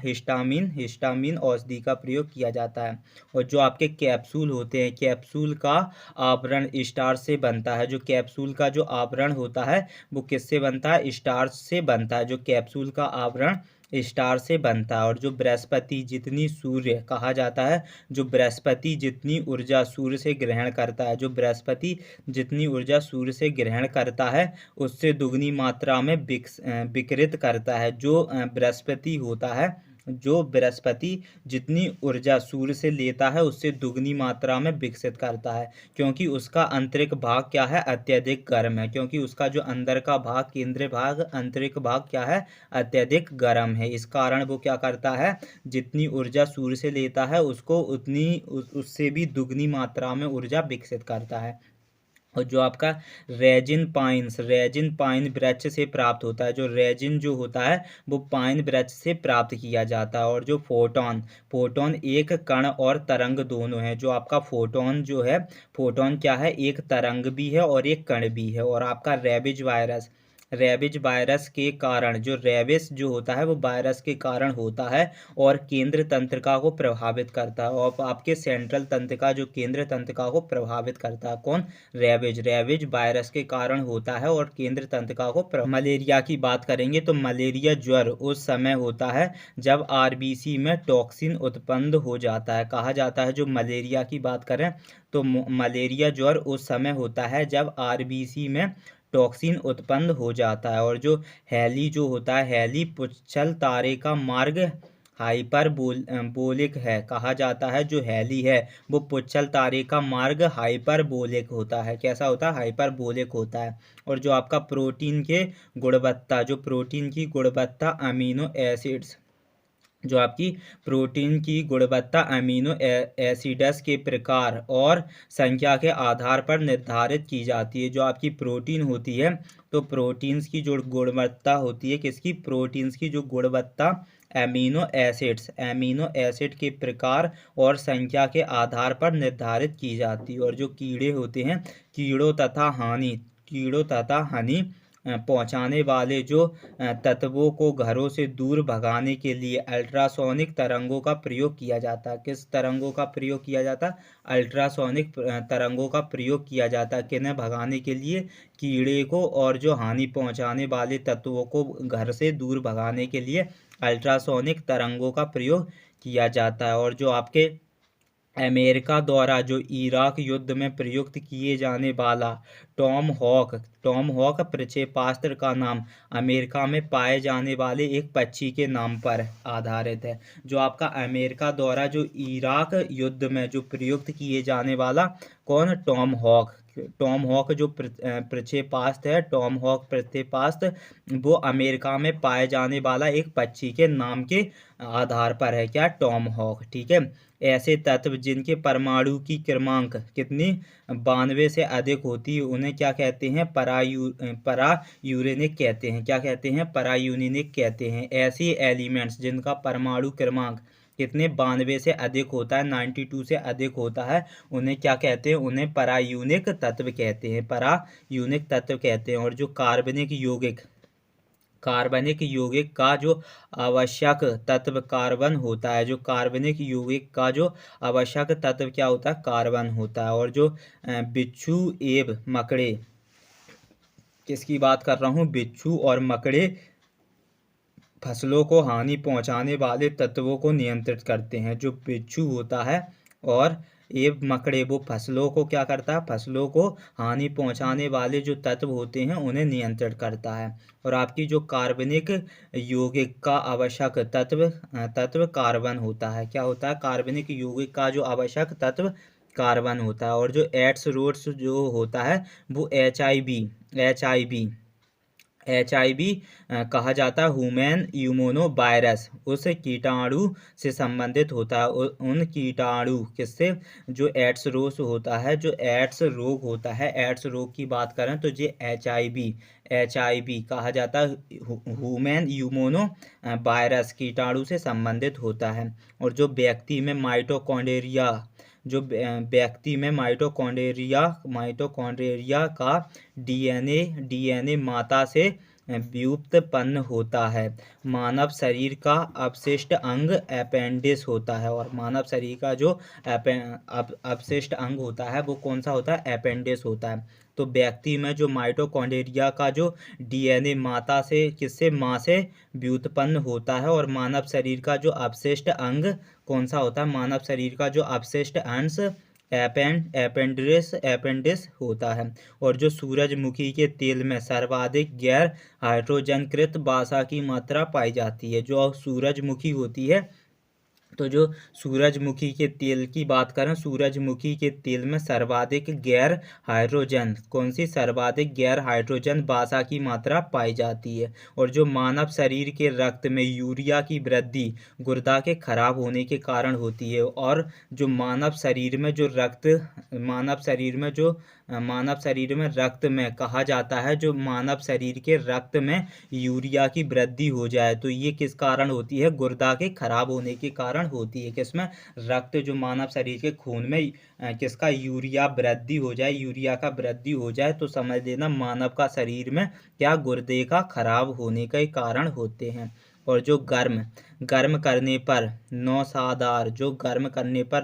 हिस्टामिन औषधि का प्रयोग किया जाता है। और जो आपके कैप्सूल होते हैं, कैप्सूल का आवरण स्टार्च से बनता है। जो कैप्सूल का जो आवरण होता है वो किससे बनता है, स्टार्च से बनता है। जो कैप्सूल का आवरण स्टार से बनता है। और जो बृहस्पति जितनी सूर्य, कहा जाता है जो बृहस्पति जितनी ऊर्जा सूर्य से ग्रहण करता है, जो बृहस्पति जितनी ऊर्जा सूर्य से ग्रहण करता है उससे दुगनी मात्रा में विकिरित करता है। जो बृहस्पति होता है, जो बृहस्पति जितनी ऊर्जा सूर्य से लेता है उससे दुगनी मात्रा में विकसित करता है। क्योंकि उसका आंतरिक भाग क्या है, अत्यधिक गर्म है। क्योंकि उसका जो अंदर का भाग, केंद्रीय भाग, आंतरिक भाग क्या है, अत्यधिक गर्म है। इस कारण वो क्या करता है, जितनी ऊर्जा सूर्य से लेता है उसको उससे भी दुगनी मात्रा में ऊर्जा विकसित करता है। और जो आपका रेजिन पाइन वृक्ष से प्राप्त होता है। जो रेजिन जो होता है वो पाइन वृक्ष से प्राप्त किया जाता है। और जो फोटोन एक कण और तरंग दोनों है। जो आपका फोटोन जो है, फोटोन क्या है, एक तरंग भी है और एक कण भी है। और आपका रेबिज वायरस के कारण, जो रेबिस जो होता है वो वायरस के कारण होता है और केंद्र तंत्रिका को प्रभावित करता है। और आपके सेंट्रल तंत्रिका, जो केंद्र तंत्रिका को प्रभावित करता है, कौन, रेबिज वायरस के कारण होता है और केंद्र तंत्रिका को मलेरिया की बात करेंगे तो मलेरिया ज्वर उस समय होता है जब आरबीसी में टॉक्सिन उत्पन्न हो जाता है। कहा जाता है, जो मलेरिया की बात करें तो मलेरिया ज्वर उस समय होता है जब आरबीसी में टॉक्सिन उत्पन्न हो जाता है। और जो हैली जो होता है, हैली पुच्छल तारे का मार्ग हाइपरबोलिक है। कहा जाता है जो हैली है वो पुच्छल तारे का मार्ग हाइपरबोलिक होता है। कैसा होता है, हाइपरबोलिक होता है। और जो आपका प्रोटीन की गुणवत्ता अमीनो एसिड्स, जो आपकी प्रोटीन की गुणवत्ता अमीनो एसिड्स के प्रकार और संख्या के आधार पर निर्धारित की जाती है। जो आपकी प्रोटीन होती है तो प्रोटीन्स की जो गुणवत्ता होती है, किसकी, प्रोटीन्स की जो गुणवत्ता एमिनो एसिड के प्रकार और संख्या के आधार पर निर्धारित की जाती है। और जो कीड़े होते हैं, कीड़ों तथा हानि पहुंचाने वाले जो तत्वों को घरों से दूर भगाने के लिए अल्ट्रासोनिक तरंगों का प्रयोग किया जाता है। किस तरंगों का प्रयोग किया जाता है, अल्ट्रासोनिक तरंगों का प्रयोग किया जाता है। किन्हें भगाने के लिए, कीड़े को, और जो हानि पहुंचाने वाले तत्वों को घर से दूर भगाने के लिए अल्ट्रासोनिक तरंगों का प्रयोग किया जाता है। और जो आपके अमेरिका द्वारा जो इराक युद्ध में प्रयुक्त किए जाने वाला टॉम हॉक प्रक्षेपास्त्र का नाम अमेरिका में पाए जाने वाले एक पक्षी के नाम पर आधारित है। जो आपका अमेरिका द्वारा जो इराक युद्ध में जो प्रयुक्त किए जाने वाला टॉम हॉक जो प्रक्षेपास्त्र है, टॉम हॉक प्रक्षेपास्त्र, वो अमेरिका में पाए जाने वाला एक पक्षी के नाम के आधार पर है, क्या, टॉम हॉक। ठीक है। ऐसे तत्व जिनके परमाणु की क्रमांक कितनी 92 से अधिक होती है उन्हें क्या कहते हैं, परायूरेनिक कहते हैं। क्या कहते हैं, परायूरेनिक कहते हैं। ऐसे एलिमेंट्स जिनका परमाणु क्रमांक कितने 92 से अधिक होता है, 92 से अधिक होता है, उन्हें क्या कहते हैं, उन्हें परायूनिक तत्व कहते हैं, परायूनिक तत्व कहते हैं। और जो कार्बनिक यौगिक का जो आवश्यक तत्व कार्बन होता है, जो कार्बनिक यौगिक का जो आवश्यक तत्व क्या होता है, कार्बन होता है। और जो बिच्छू एवं मकड़े, किसकी बात कर रहा हूँ, बिच्छू और मकड़े फसलों को हानि पहुंचाने वाले तत्वों को नियंत्रित करते हैं। जो बिच्छू होता है और मकड़े, वो फसलों को क्या करता है, फसलों को हानि पहुंचाने वाले जो तत्व होते हैं उन्हें नियंत्रित करता है। और आपकी जो कार्बनिक यौगिक का आवश्यक तत्व कार्बन होता है। क्या होता है, कार्बनिक यौगिक का जो आवश्यक तत्व कार्बन होता है। और जो एड्स रोड्स जो होता है वो HIV कहा जाता है, ह्यूमन इम्यूनो वायरस, उस कीटाणु से संबंधित होता है। उन कीटाणु किससे, जो एड्स रोग होता है, जो एड्स रोग होता है, एड्स रोग की बात करें तो ये HIV कहा जाता है, ह्यूमन इम्यूनो वायरस कीटाणु से संबंधित होता है। और जो व्यक्ति में माइटोकॉन्ड्रिया का डीएनए माता से व्युत्पन्न होता है। मानव शरीर का अवशिष्ट अंग अपेंडिस होता है। और मानव शरीर का जो अवशिष्ट अंग होता है वो कौन सा होता है, अपेंडिस होता है। तो व्यक्ति में जो माइटोकॉन्ड्रिया का जो डीएनए माता से, किससे, माँ से व्युत्पन्न होता है। और मानव शरीर का जो अवशिष्ट अंग कौन सा होता है, मानव शरीर का जो अवशिष्ट अंश एपेंडिस होता है। और जो सूरजमुखी के तेल में सर्वाधिक गैर हाइड्रोजनकृत वसा की मात्रा पाई जाती है। जो सूरजमुखी होती है, तो जो सूरजमुखी के तेल की बात करें, सूरजमुखी के तेल में सर्वाधिक गैर हाइड्रोजन, कौन सी, सर्वाधिक गैर हाइड्रोजन वसा की मात्रा पाई जाती है। और जो मानव शरीर के रक्त में यूरिया की वृद्धि गुर्दा के खराब होने के कारण होती है। और जो मानव शरीर में रक्त में कहा जाता है, जो मानव शरीर के रक्त में यूरिया की वृद्धि हो जाए तो ये किस कारण होती है, गुर्दा के खराब होने के कारण होती है। किसमें, रक्त, जो मानव शरीर के खून में किसका, यूरिया का वृद्धि हो जाए तो समझ लेना मानव का शरीर में क्या, गुर्दे का खराब होने के कारण होते हैं। और जो गर्म करने पर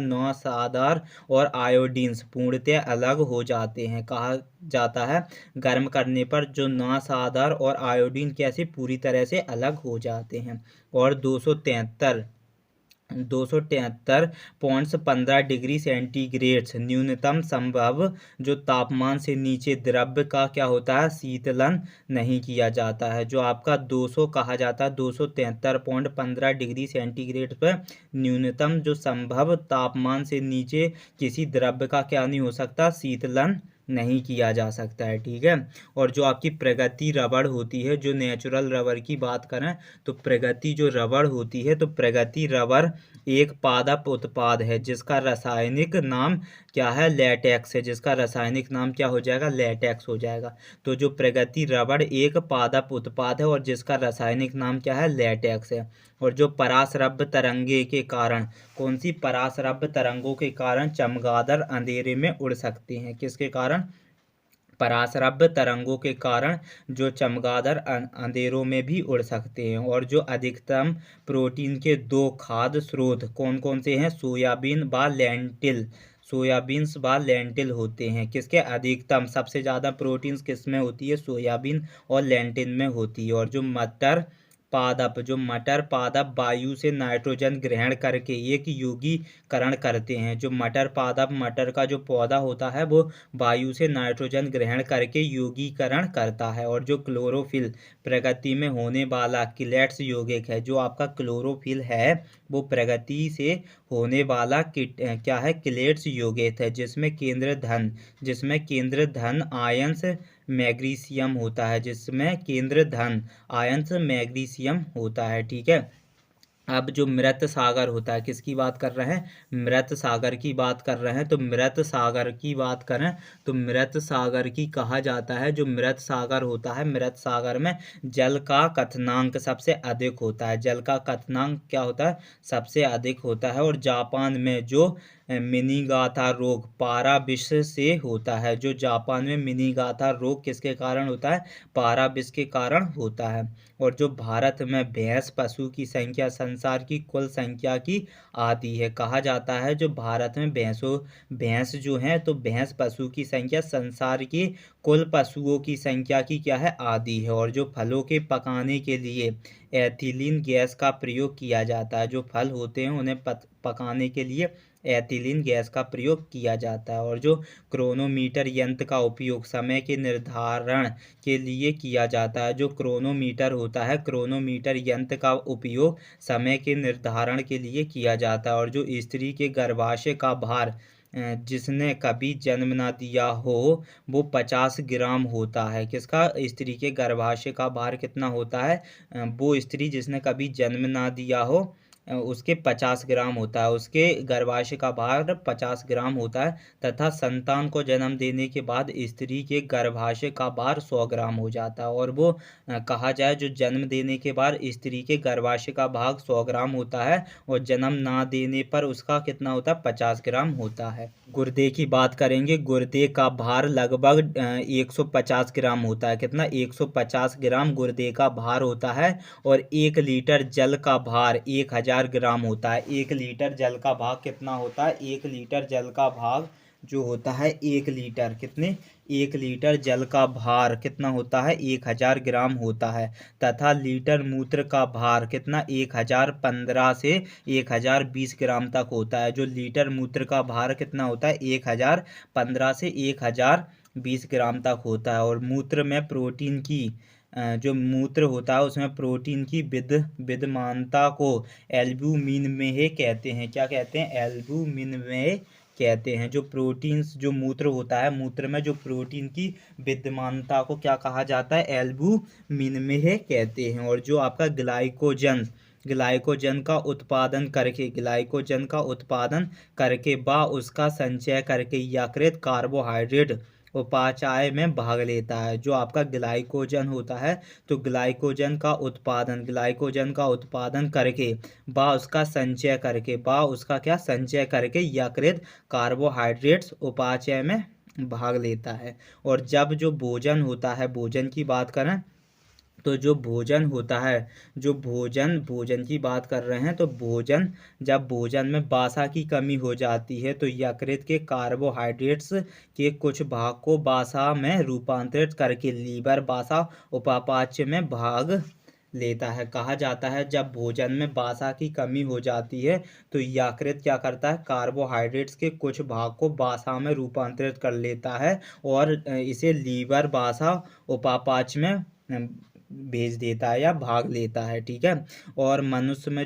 नौसादार और आयोडीन्स पूर्णतः अलग हो जाते हैं। कहा जाता है गर्म करने पर जो नौसादार और आयोडीन कैसे पूरी तरह से अलग हो जाते हैं। और 273.15 डिग्री सेंटीग्रेड न्यूनतम संभव जो तापमान से नीचे द्रव्य का क्या होता है, शीतलन नहीं किया जाता है। जो आपका 200 कहा जाता है, 273.15 डिग्री सेंटीग्रेड पर न्यूनतम जो संभव तापमान से नीचे किसी द्रव्य का क्या नहीं हो सकता, शीतलन नहीं किया जा सकता है। ठीक है। और जो आपकी प्रगति रबड़ होती है, जो नेचुरल रबड़ की बात करें तो प्रगति जो रबड़ होती है, तो प्रगति रबड़ एक पादप उत्पाद है जिसका रासायनिक नाम क्या है, लेटेक्स है। जिसका रासायनिक नाम क्या हो जाएगा, लेटेक्स हो जाएगा। तो जो प्रगति रबड़ एक पादप उत्पाद है और जिसका रासायनिक नाम क्या है, लेटेक्स है। और जो परासरब्य तरंगे के कारण, कौन सी, परासरब्य तरंगों के कारण चमगादड़ अंधेरे में उड़ सकते हैं। किसके कारण, परासरब्य तरंगों के कारण जो चमगादड़ अंधेरों में भी उड़ सकते हैं। और जो अधिकतम प्रोटीन के 2 खाद्य स्रोत कौन कौन से हैं, सोयाबीन्स व लेंटिल होते हैं। किसके, अधिकतम, सबसे ज़्यादा प्रोटीन्स किस में होती है, सोयाबीन और लेंटिल में होती है। और जो मटर पादप, जो मटर पादप वायु से नाइट्रोजन ग्रहण करके एक यौगीकरण करते हैं। जो मटर पादप, मटर का जो पौधा होता है वो वायु से नाइट्रोजन ग्रहण करके यौगीकरण करता है। और जो क्लोरोफिल प्रकृति में होने वाला किलेट्स यौगिक है, जो आपका क्लोरोफिल है वो प्रकृति से होने वाला क्या है, किलेट्स यौगिक है, जिसमें केंद्र धन आयंस मैग्नीशियम होता है, जिसमें केंद्र धन आयंस मैग्नीशियम होता है। ठीक है। अब जो मृत सागर होता है, किसकी बात कर रहे हैं, मृत सागर की बात कर रहे हैं। तो मृत सागर की बात करें तो मृत सागर की कहा जाता है, जो मृत सागर होता है, मृत सागर में जल का क्वथनांक सबसे अधिक होता है। जल का क्वथनांक क्या होता है, सबसे अधिक होता है। और जापान में जो मिनीगाथा रोग पारा विष से होता है, जो जापान में मिनीगाथा रोग किसके कारण होता है, पारा विष के कारण होता है। और जो भारत में भैंस पशु की संख्या संसार की कुल संख्या की आधी है। कहा जाता है जो भारत में भैंस जो है, तो भैंस पशु की संख्या संसार की कुल पशुओं की संख्या की क्या है, आधी है। और जो फलों के पकाने के लिए एथिलीन गैस का प्रयोग किया जाता है, जो फल होते हैं उन्हें पकाने के लिए एथिलीन गैस का प्रयोग किया जाता है। और जो क्रोनोमीटर यंत्र का उपयोग समय के निर्धारण के लिए किया जाता है, जो क्रोनोमीटर होता है, क्रोनोमीटर यंत्र का उपयोग समय के निर्धारण के लिए किया जाता है। और जो स्त्री के गर्भाशय का भार जिसने कभी जन्म ना दिया हो वो 50 ग्राम होता है। किसका, स्त्री के गर्भाशय का भार कितना होता है, वो स्त्री जिसने कभी जन्म ना दिया हो उसके 50 ग्राम होता है, उसके गर्भाशय का भार 50 ग्राम होता है। तथा संतान को जन्म देने के बाद स्त्री के गर्भाशय का भार 100 ग्राम हो जाता है। और वो कहा जाए जो जन्म देने के बाद स्त्री के गर्भाशय का भाग 100 ग्राम होता है और जन्म ना देने पर उसका कितना होता है, 50 ग्राम होता है। गुर्दे की बात करेंगे, गुर्दे का भार लगभग 150 ग्राम होता है। कितना, 150 ग्राम गुर्दे का भार होता है। और 1 लीटर जल का भार 1000 ग्राम होता है। 1 लीटर जल का भाग कितना होता है, 1 लीटर जल का भाग जो होता है 1 लीटर, कितने, 1 लीटर जल का भार कितना होता है, 1000 ग्राम होता है। तथा लीटर मूत्र का भार कितना, 1015 से 1020 ग्राम तक होता है। जो लीटर मूत्र का भार कितना होता है, 1015 से 1020 ग्राम तक होता है। और मूत्र में प्रोटीन की जो मूत्र होता है उसमें प्रोटीन की विद्यमानता को एल्ब्यूमिन में कहते हैं। क्या कहते हैं, एल्ब्यूमिन में कहते हैं। जो प्रोटीन्स, जो मूत्र होता है, मूत्र में जो प्रोटीन की विद्यमानता को क्या कहा जाता है, एल्ब्यूमिन में कहते हैं। और जो आपका ग्लाइकोजन का उत्पादन करके व उसका संचय करके यकृत कार्बोहाइड्रेट उपापचय में भाग लेता है। जो आपका ग्लाइकोजन होता है, तो ग्लाइकोजन का उत्पादन करके उसका संचय करके यकृत कार्बोहाइड्रेट्स उपापचय में भाग लेता है। और जब जो भोजन होता है, भोजन की बात करें तो जो भोजन होता है, भोजन की बात कर रहे हैं, तो जब भोजन में वसा की कमी हो जाती है तो यकृत के कार्बोहाइड्रेट्स के कुछ भाग को वसा में रूपांतरित करके लीवर वसा उपापचय में भाग लेता है। कहा जाता है जब भोजन में वसा की कमी हो जाती है तो यकृत क्या करता है, कार्बोहाइड्रेट्स के कुछ भाग को वसा में रूपांतरित कर लेता है और इसे लीवर वसा उपापचय में भेज देता है या भाग लेता है। ठीक है। और मनुष्य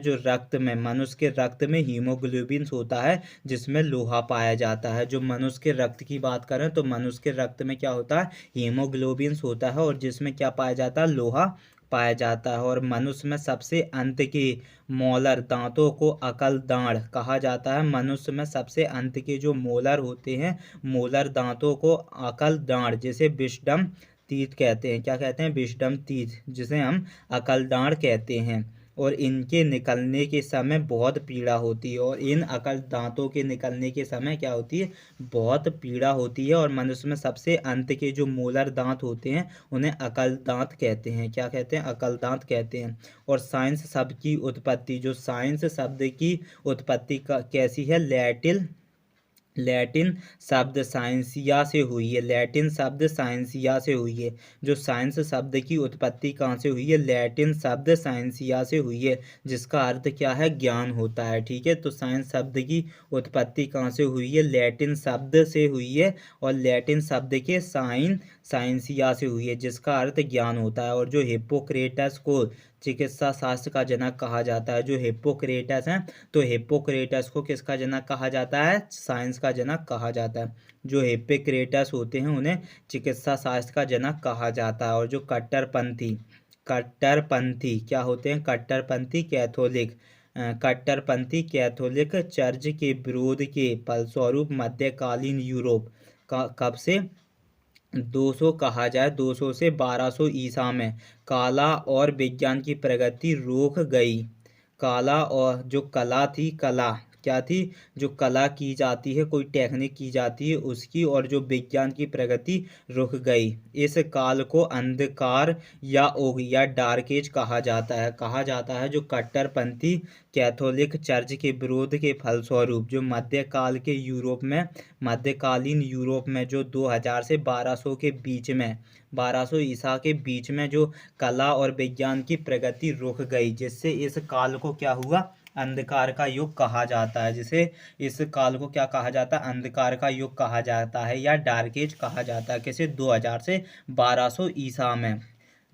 के रक्त में हीमोग्लोबिन होता है जिसमें लोहा पाया जाता है। जो मनुष्य के रक्त की बात करें तो मनुष्य के रक्त में क्या होता है, हीमोग्लोबिन होता है और जिसमें क्या पाया जाता है, लोहा पाया जाता है। और मनुष्य में सबसे अंत के मोलर दांतों को अकल दांड़ कहा जाता है। मनुष्य में सबसे अंत के जो मोलर होते हैं, मोलर दांतों को अकल दांड़ जिसे विस्डम टीथ कहते हैं। क्या कहते हैं, विस्डम टीथ, जिसे हम अकल दांड़ कहते हैं। और इनके निकलने के समय बहुत पीड़ा होती है। और इन अकल दांतों के निकलने के समय क्या होती है, बहुत पीड़ा होती है। और मनुष्य में सबसे अंत के जो मोलर दांत होते हैं उन्हें अकल दांत कहते हैं। क्या कहते हैं, अकल दांत कहते हैं। और साइंस शब्द की उत्पत्ति, जो साइंस शब्द की उत्पत्ति कैसी है, लैटिन शब्द साइंसिया से हुई है। लैटिन शब्द साइंसिया से हुई है। जो साइंस शब्द की उत्पत्ति कहाँ से हुई है? लैटिन शब्द साइंसिया से हुई है, जिसका अर्थ क्या है? ज्ञान होता है। ठीक है, तो साइंस शब्द की उत्पत्ति कहाँ से हुई है? लैटिन शब्द से हुई है, और लैटिन शब्द के साइंसिया से हुई है, जिसका अर्थ ज्ञान होता है। और जो हिप्पोक्रेटस को चिकित्सा शास्त्र का जनक कहा जाता है, जो हिप्पोक्रेटस है, तो हिप्पोक्रेटस को किसका जनक कहा जाता है? साइंस का जनक कहा जाता है। जो हिप्पोक्रेटस होते हैं उन्हें चिकित्सा शास्त्र का जनक कहा जाता है। और जो कट्टरपंथी क्या होते हैं? कट्टरपंथी कैथोलिक चर्च के विरोध के फलस्वरूप मध्यकालीन यूरोप का कब से 200 कहा जाए 200 से 1200 ईसा में कला और विज्ञान की प्रगति रुक गई। कला और जो कला थी, कला क्या थी? जो कला की जाती है, कोई टेक्निक की जाती है उसकी, और जो विज्ञान की प्रगति रुक गई। इस काल को अंधकार या ओग या डार्क एज कहा जाता है। जो कट्टरपंथी कैथोलिक चर्च के विरोध के फलस्वरूप जो मध्यकालीन यूरोप में जो 2000 से 1200 के बीच में 1200 ईसा के बीच में जो कला और विज्ञान की प्रगति रुक गई, जिससे इस काल को क्या हुआ? अंधकार का युग कहा जाता है। जिसे इस काल को क्या कहा जाता है? अंधकार का युग कहा जाता है, या डार्क एज कहा जाता है। किसे? 2000 से 1200 ईसा में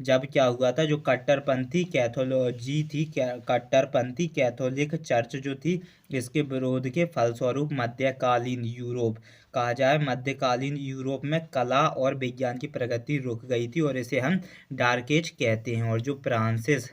जब क्या हुआ था? जो कट्टरपंथी कैथोलॉजी थी, कट्टरपंथी कैथोलिक चर्च जो थी, इसके विरोध के फलस्वरूप मध्यकालीन यूरोप कहा जाए, मध्यकालीन यूरोप में कला और विज्ञान की प्रगति रुक गई थी, और इसे हम डार्क एज कहते हैं। और जो फ्रांसिस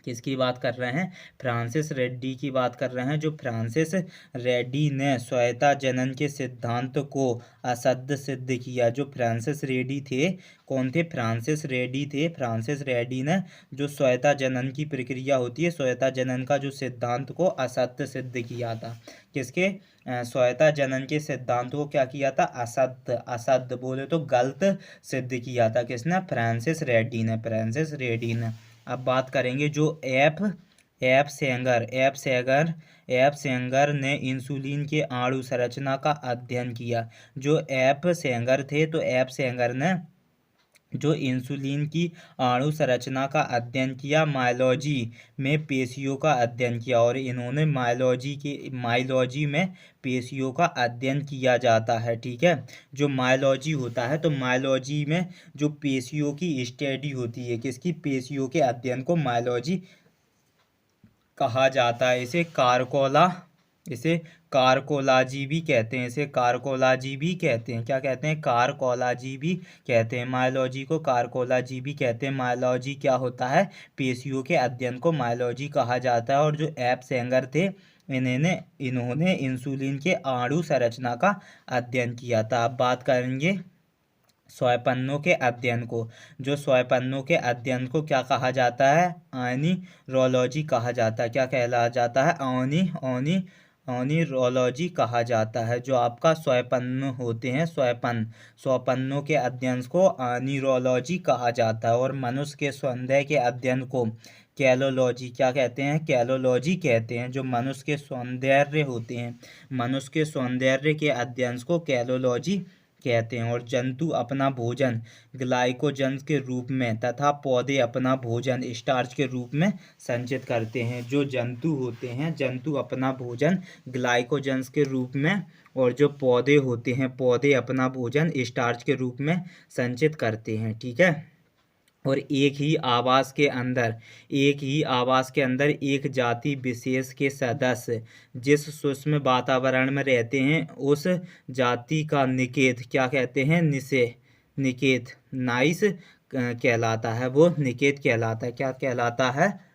किसकी बात कर रहे हैं? फ्रांसिस रेड्डी की बात कर रहे हैं। जो फ्रांसिस रेड्डी ने स्वयता जनन के सिद्धांत को असत्य सिद्ध किया। जो फ्रांसिस रेड्डी थे, कौन थे? फ्रांसिस रेड्डी थे। फ्रांसिस रेड्डी ने जो स्वयता जनन की प्रक्रिया होती है, स्वयता जनन का जो सिद्धांत को असत्य सिद्ध किया था। किसके? स्वयता जनन के सिद्धांत को क्या किया था? असत्य बोले तो गलत सिद्ध किया था। किसने? फ्रांसिस रेड्डी ने। अब बात करेंगे जो एफ सेंगर ने इंसुलिन के अणु संरचना का अध्ययन किया। जो एफ सेंगर थे, तो एफ सेंगर ने जो इंसुलिन की अणु संरचना का अध्ययन किया, मायोलॉजी में पेशियों का अध्ययन किया। और इन्होंने मायोलॉजी में पेशियों का अध्ययन किया जाता है। ठीक है, जो मायोलॉजी होता है, तो मायोलॉजी में जो पेशियों की स्टडी होती है, किसकी? पेशियों के अध्ययन को मायोलॉजी कहा जाता है। इसे कारकोलॉजी भी कहते हैं। क्या कहते हैं? कारकोलॉजी भी कहते हैं। मायोलॉजी को कारकोलॉजी भी कहते हैं। मायोलॉजी क्या होता है? पेशियों के अध्ययन को मायोलॉजी कहा जाता है। और जो एफ सेंगर थे, इन्होंने इंसुलिन के अणु संरचना का अध्ययन किया था। अब बात करेंगे स्वयपन्नों के अध्ययन को। जो स्वयपन्नों के अध्ययन को क्या कहा जाता है? ऑनिरोलॉजी कहा जाता है। क्या कहला जाता है? ऑनिरोलॉजी कहा जाता है। जो आपका स्वयपन्न होते हैं, स्वयपन्नों के अध्ययन को ऑनिरोलॉजी कहा जाता है। और मनुष्य के सौंदर्य के अध्ययन को कैलोलॉजी क्या कहते हैं? कैलोलॉजी कहते हैं। जो मनुष्य के सौंदर्य होते हैं, मनुष्य के सौंदर्य के अध्ययन को कैलोलॉजी कहते हैं। और जंतु अपना भोजन ग्लाइकोजन के रूप में तथा पौधे अपना भोजन स्टार्च के रूप में संचित करते हैं। जो जंतु होते हैं, जंतु अपना भोजन ग्लाइकोजन के रूप में, और जो पौधे होते हैं, पौधे अपना भोजन स्टार्च के रूप में संचित करते हैं। ठीक है, और एक ही आवास के अंदर एक जाति विशेष के सदस्य जिस सूक्ष्म वातावरण में रहते हैं, उस जाति का निषेध क्या कहते हैं? निषेध नाइस कहलाता है। वो निषेध कहलाता है। क्या कहलाता है?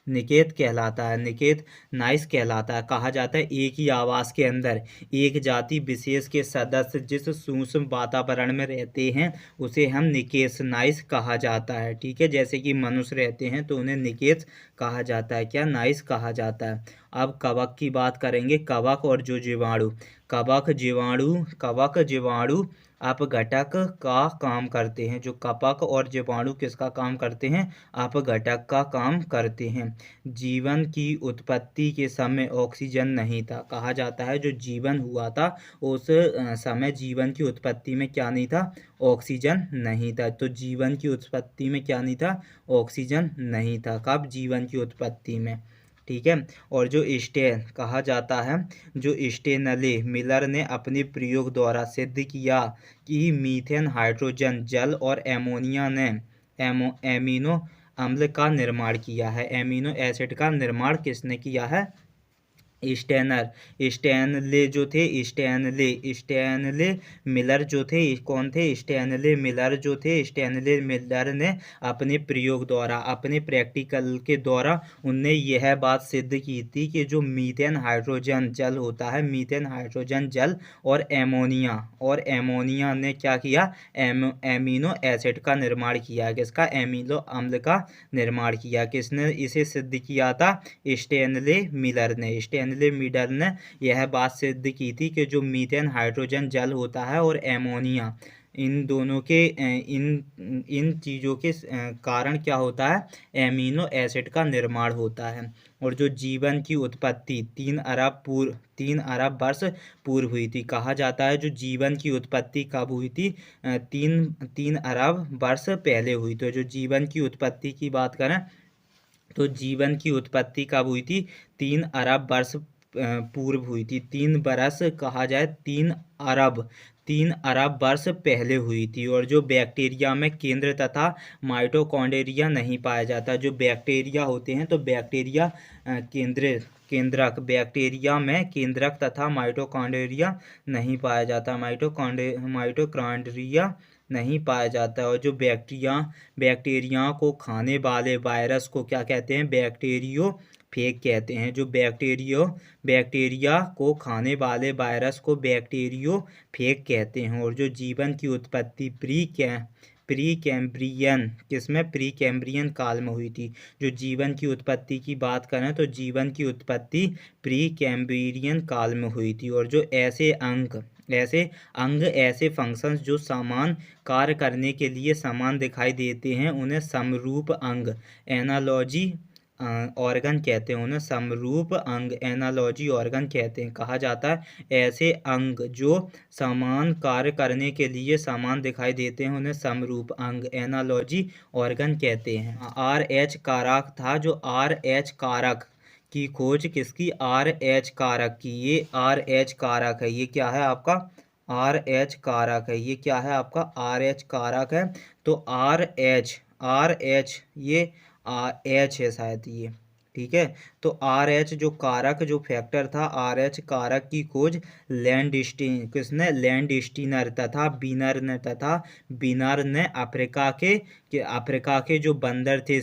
निषेध कहलाता है। निषेध नाइस कहलाता है। कहा जाता है एक ही आवास के अंदर एक जाति विशेष के सदस्य जिस सूक्ष्म वातावरण में रहते हैं, उसे हम निषेध नाइस कहा जाता है। ठीक है, जैसे कि मनुष्य रहते हैं तो उन्हें निषेध कहा जाता है। क्या? नाइस कहा जाता है। अब कवक की बात करेंगे। कवक और जो जीवाणु, कवक जीवाणु अपघटक का काम करते हैं। जो कवक और जीवाणु किसका काम करते हैं? अपघटक का काम करते हैं। जीवन की उत्पत्ति के समय ऑक्सीजन नहीं था। कहा जाता है जो जीवन हुआ था उस समय जीवन की उत्पत्ति में क्या नहीं था? ऑक्सीजन नहीं था। तो जीवन की उत्पत्ति में क्या नहीं था? ऑक्सीजन नहीं था। कब? जीवन की उत्पत्ति में। ठीक है। और जो स्टेन कहा जाता है, जो स्टेनले मिलर ने अपने प्रयोग द्वारा सिद्ध किया कि मीथेन हाइड्रोजन जल और एमोनिया ने एमिनो अम्ल का निर्माण किया है। एमिनो एसिड का निर्माण किसने किया है? स्टैनले जो थे, स्टैनले मिलर जो थे, कौन थे? स्टैनले मिलर जो थे। स्टैनले मिलर ने अपने प्रयोग द्वारा, अपने प्रैक्टिकल के द्वारा उनने यह बात सिद्ध की थी कि जो मीथेन हाइड्रोजन जल होता है, मीथेन हाइड्रोजन जल और एमोनिया ने क्या किया? एमिनो एसिड का निर्माण किया। किसका? एमिनो अम्ल का निर्माण किया। किसने इसे सिद्ध किया था? स्टैनले मिलर ने। स्टैनले मिलर ने यह बात सिद्ध की थी कि जो मीथेन हाइड्रोजन जल होता है और एमोनिया, इन दोनों के इन चीज़ों के कारण क्या होता है? एमिनो एसिड का निर्माण होता है। और जो जीवन की उत्पत्ति 3 अरब वर्ष पूर्व हुई थी। कहा जाता है जो जीवन की उत्पत्ति कब हुई थी? 3 अरब वर्ष पहले हुई। तो जो जीवन की उत्पत्ति की बात करें तो जीवन की उत्पत्ति कब हुई थी? 3 अरब वर्ष पूर्व हुई थी। 3 बरस कहा जाए 3 अरब वर्ष पहले हुई थी। और जो बैक्टीरिया में केंद्र तथा माइटोकॉन्ड्रिया नहीं पाया जाता। जो बैक्टीरिया होते हैं तो बैक्टीरिया केंद्रक, बैक्टीरिया में केंद्रक तथा माइटोकॉन्ड्रिया नहीं पाया जाता। माइटोकॉन्ड्रिया नहीं पाया जाता। और जो बैक्टीरिया को खाने वाले वायरस को क्या कहते हैं? बैक्टीरियोफेज कहते हैं। जो बैक्टीरिया को खाने वाले वायरस को बैक्टीरियोफेज कहते हैं। और जो जीवन की उत्पत्ति प्री कैम्ब्रियन, किसमें? प्री कैम्ब्रियन काल में हुई थी। जो जीवन की उत्पत्ति की बात करें तो जीवन की उत्पत्ति प्री कैम्ब्रियन काल में हुई थी। और जो ऐसे फंक्शंस जो समान कार्य करने के लिए समान दिखाई देते हैं उन्हें समरूप अंग, एनालॉजी ऑर्गन कहते हैं। उन्हें समरूप अंग, एनालॉजी ऑर्गन कहते हैं। कहा जाता है ऐसे अंग जो समान कार्य करने के लिए समान दिखाई देते हैं उन्हें समरूप अंग, एनालॉजी ऑर्गन कहते हैं। RH कारक था। जो RH कारक की खोज किसकी? RH कारक की। ये RH कारक है। ये क्या है आपका? RH कारक है। ये क्या है आपका? RH कारक है। तो RH ये H है शायद ये। ठीक है। तो RH जो कारक, जो फैक्टर था, RH कारक की खोज किसने? लैंडस्टीनर तथा बीनर ने अफ्रीका के जो बंदर थे,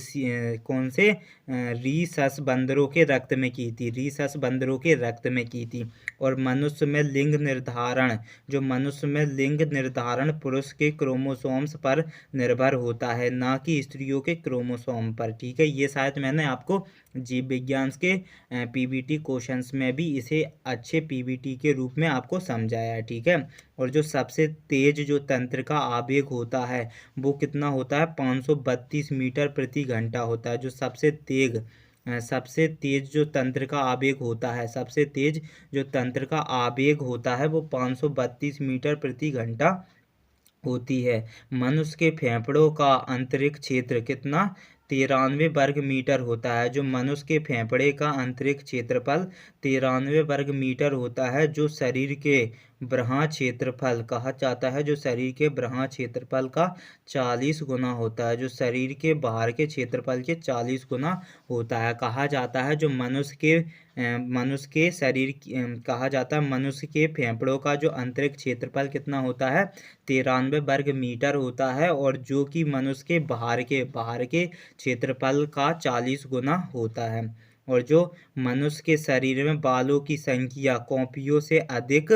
कौन से? रीसस बंदरों के रक्त में की थी। रीसस बंदरों के रक्त में की थी। और मनुष्य में लिंग निर्धारण पुरुष के क्रोमोसोम्स पर निर्भर होता है, ना कि स्त्रियों के क्रोमोसोम पर। ठीक है। ये शायद मैंने आपको जीव विज्ञान के पीबीटी क्वेश्चंस में भी इसे अच्छे पीबीटी के रूप में आपको समझाया है। ठीक है। और जो सबसे तेज जो तंत्र का आवेग होता है वो कितना होता है? 532 मीटर प्रति घंटा होता है। जो सबसे तेज जो तंत्र का आवेग होता है, सबसे तेज जो तंत्र का आवेग होता है वो 532 मीटर प्रति घंटा होती है। मनुष्य के फेफड़ों का अंतरिक्ष क्षेत्र कितना? 93 वर्ग मीटर होता है। जो मनुष्य के फेफड़े का अंतरिक्ष क्षेत्रफल 93 वर्ग मीटर होता है। जो शरीर के बृहद क्षेत्रफल कहा जाता है, जो शरीर के बृहद क्षेत्रफल का 40 गुना होता है। जो शरीर के बाहर के क्षेत्रफल के 40 गुना होता है। कहा जाता है जो मनुष्य के शरीर कहा जाता है मनुष्य के फेफड़ों का जो अंतरिक्ष क्षेत्रफल कितना होता है? 93 वर्ग मीटर होता है। और जो कि मनुष्य के बाहर के क्षेत्रफल का 40 गुना होता है। और जो मनुष्य के शरीर में बालों की संख्या कौपियों से अधिक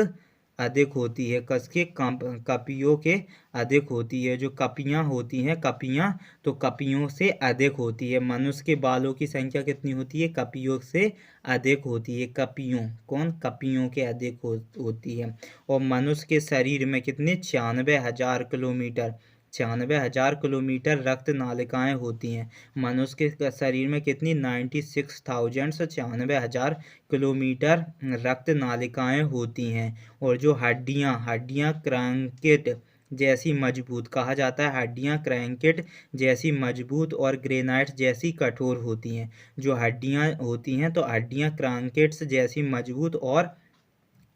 अधिक होती है, कसके कपियों के अधिक होती है। जो कपियाँ होती हैं, कपियाँ तो कपियों से अधिक होती है। मनुष्य के बालों की संख्या कितनी होती है? कपियों से अधिक होती है। कपियों, कौन? कपियों के अधिक होती है। और मनुष्य के शरीर में कितने? 96,000 किलोमीटर, 96,000 किलोमीटर रक्त नालिकाएं होती हैं। मनुष्य के शरीर में कितनी? 96,000, 96,000 किलोमीटर रक्त नालिकाएं होती हैं। और जो हड्डियां, हड्डियां क्रैंकेट जैसी मजबूत, कहा जाता है हड्डियां क्रैंकेट जैसी मजबूत और ग्रेनाइट जैसी कठोर होती हैं। जो हड्डियां होती हैं तो हड्डियां क्रैंकेट्स जैसी मजबूत और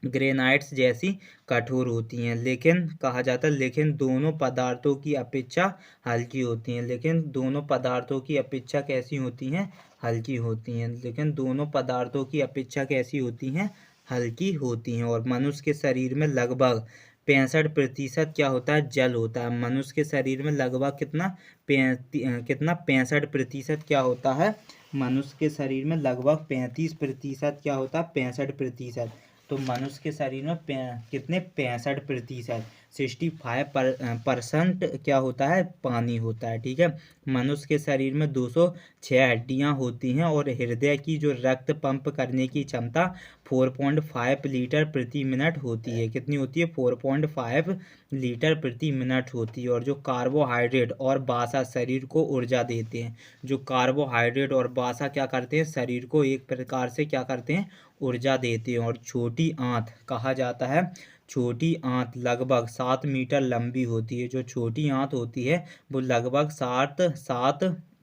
ग्रेनाइट्स जैसी कठोर होती हैं। लेकिन कहा जाता है, लेकिन दोनों पदार्थों की अपेक्षा हल्की होती हैं। लेकिन दोनों पदार्थों की अपेक्षा कैसी होती हैं? हल्की होती हैं। लेकिन दोनों पदार्थों की अपेक्षा कैसी होती हैं? हल्की होती हैं। और मनुष्य के शरीर में लगभग 65% क्या होता है? जल होता है। मनुष्य के शरीर में लगभग कितना? 65% क्या होता है? मनुष्य के शरीर में लगभग 35% क्या होता है? 65%। तो मनुष्य के शरीर में कितने? 65%, 65% क्या होता है? पानी होता है। ठीक है। मनुष्य के शरीर में 206 हड्डियां होती हैं। और हृदय की जो रक्त पंप करने की क्षमता 4.5 लीटर प्रति मिनट होती है। कितनी होती है? 4.5 लीटर प्रति मिनट होती है। और जो कार्बोहाइड्रेट और वसा शरीर को ऊर्जा देते हैं। जो कार्बोहाइड्रेट और वसा क्या करते हैं? शरीर को एक प्रकार से क्या करते हैं? ऊर्जा देते हैं। और छोटी आंत, कहा जाता है छोटी आंत लगभग 7 मीटर लंबी होती है। जो छोटी आंत होती है वो लगभग 7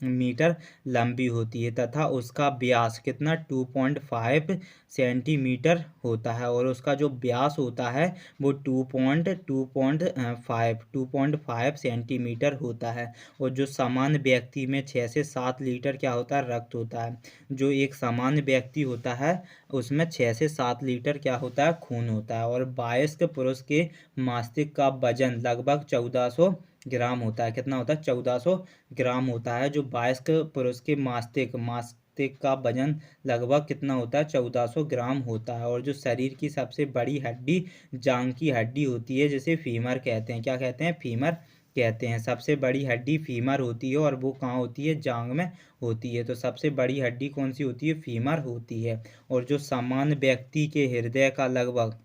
मीटर लंबी होती है। तथा उसका व्यास कितना? 2.5 सेंटीमीटर होता है। और उसका जो व्यास होता है वो 2.5 सेंटीमीटर होता है। और जो सामान्य व्यक्ति में 6 से 7 लीटर क्या होता है? रक्त होता है। जो एक सामान्य व्यक्ति होता है उसमें 6 से 7 लीटर क्या होता है? खून होता है। और वयस्क पुरुष के मस्तिष्क का वजन लगभग 1400 ग्राम होता है। कितना होता है? 1400 ग्राम होता है। जो वयस्क पुरुष के मस्तिष्क का वजन लगभग कितना होता है? 1400 ग्राम होता है। और जो शरीर की सबसे बड़ी हड्डी जांघ की हड्डी होती है, जिसे फीमर कहते हैं। क्या कहते हैं? फीमर कहते हैं। सबसे बड़ी हड्डी फीमर होती है। और वो कहाँ होती है? जांघ में होती है। तो सबसे बड़ी हड्डी कौन सी होती है? फीमर होती है। और जो सामान्य व्यक्ति के हृदय का लगभग,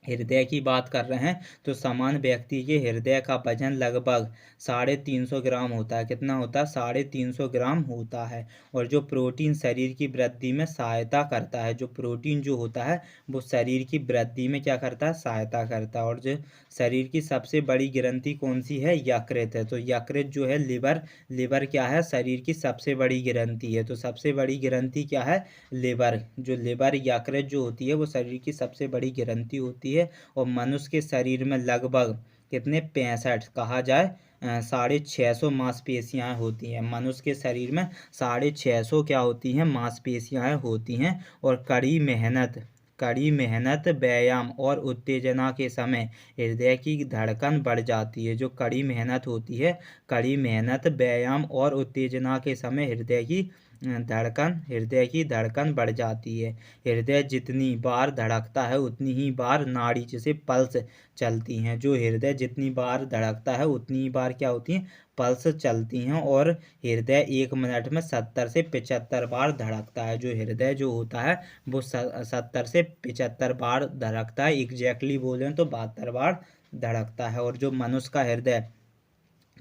हृदय की बात कर रहे हैं तो सामान्य व्यक्ति के हृदय का वजन लगभग 350 ग्राम होता है। कितना होता है? 350 ग्राम होता है। और जो प्रोटीन शरीर की वृद्धि में सहायता करता है, जो प्रोटीन जो होता है वो शरीर की वृद्धि में क्या करता है? सहायता करता है। और जो शरीर की सबसे बड़ी ग्रंथि कौन सी है? यकृत है। तो यकृत जो है लिवर क्या है? शरीर की सबसे बड़ी ग्रंथि है। तो सबसे बड़ी ग्रंथि क्या है? लिवर। जो लिवर, यकृत जो होती है वो शरीर की सबसे बड़ी ग्रंथि होती है। और मनुष्य के शरीर में लगभग कितने? 65, कहा जाए 650 मांसपेशियां होती हैं। मनुष्य के शरीर में 650 क्या होती हैं? मांसपेशियां होती हैं। और कड़ी मेहनत, व्यायाम और उत्तेजना के समय हृदय की धड़कन बढ़ जाती है। जो कड़ी मेहनत होती है, कड़ी मेहनत, व्यायाम और उत्तेजना के समय हृदय की धड़कन बढ़ जाती है। हृदय जितनी बार धड़कता है उतनी ही बार नाड़ी, जैसे पल्स, चलती हैं। जो हृदय जितनी बार धड़कता है उतनी ही बार क्या होती हैं? पल्स चलती हैं। और हृदय 1 मिनट में 70 से 75 बार धड़कता है। जो हृदय जो होता है वो 70 से 75 बार धड़कता है। एग्जैक्टली बोलें तो 72 बार धड़कता है। और जो मनुष्य का हृदय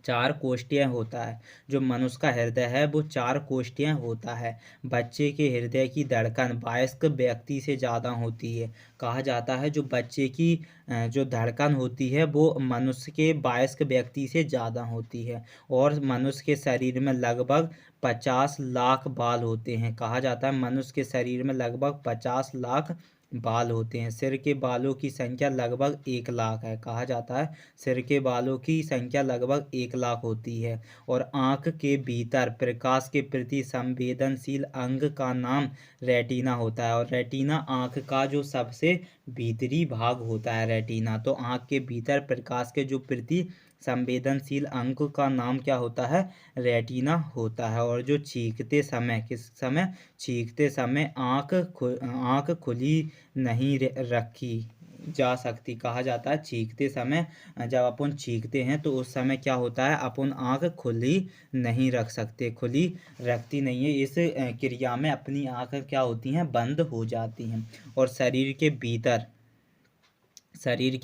4 कोष्ठीय होता है, जो मनुष्य का हृदय है वो 4 कोष्ठीय होता है। बच्चे के हृदय की धड़कन वयस्क व्यक्ति से ज़्यादा होती है। कहा जाता है जो बच्चे की जो धड़कन होती है वो मनुष्य के वयस्क व्यक्ति से ज़्यादा होती है। और मनुष्य के शरीर में लगभग 50 लाख बाल होते हैं। कहा जाता है मनुष्य के शरीर में लगभग 50 लाख बाल होते हैं। सिर के बालों की संख्या लगभग 1 लाख है। कहा जाता है सिर के बालों की संख्या लगभग 1 लाख होती है। और आँख के भीतर प्रकाश के प्रति संवेदनशील अंग का नाम रेटिना होता है। और रेटिना आँख का जो सबसे भीतरी भाग होता है। रेटिना तो आँख के भीतर प्रकाश के जो प्रति संवेदनशील अंग का नाम क्या होता है? रेटिना होता है। और जो चीखते समय, किस समय? चीखते समय आँख खुली नहीं रखी जा सकती। कहा जाता है चीखते समय, जब अपन चीखते हैं तो उस समय क्या होता है, अपन आँख खुली नहीं रख सकते, खुली रखती नहीं है। इस क्रिया में अपनी आँख क्या होती हैं, बंद हो जाती हैं। और शरीर के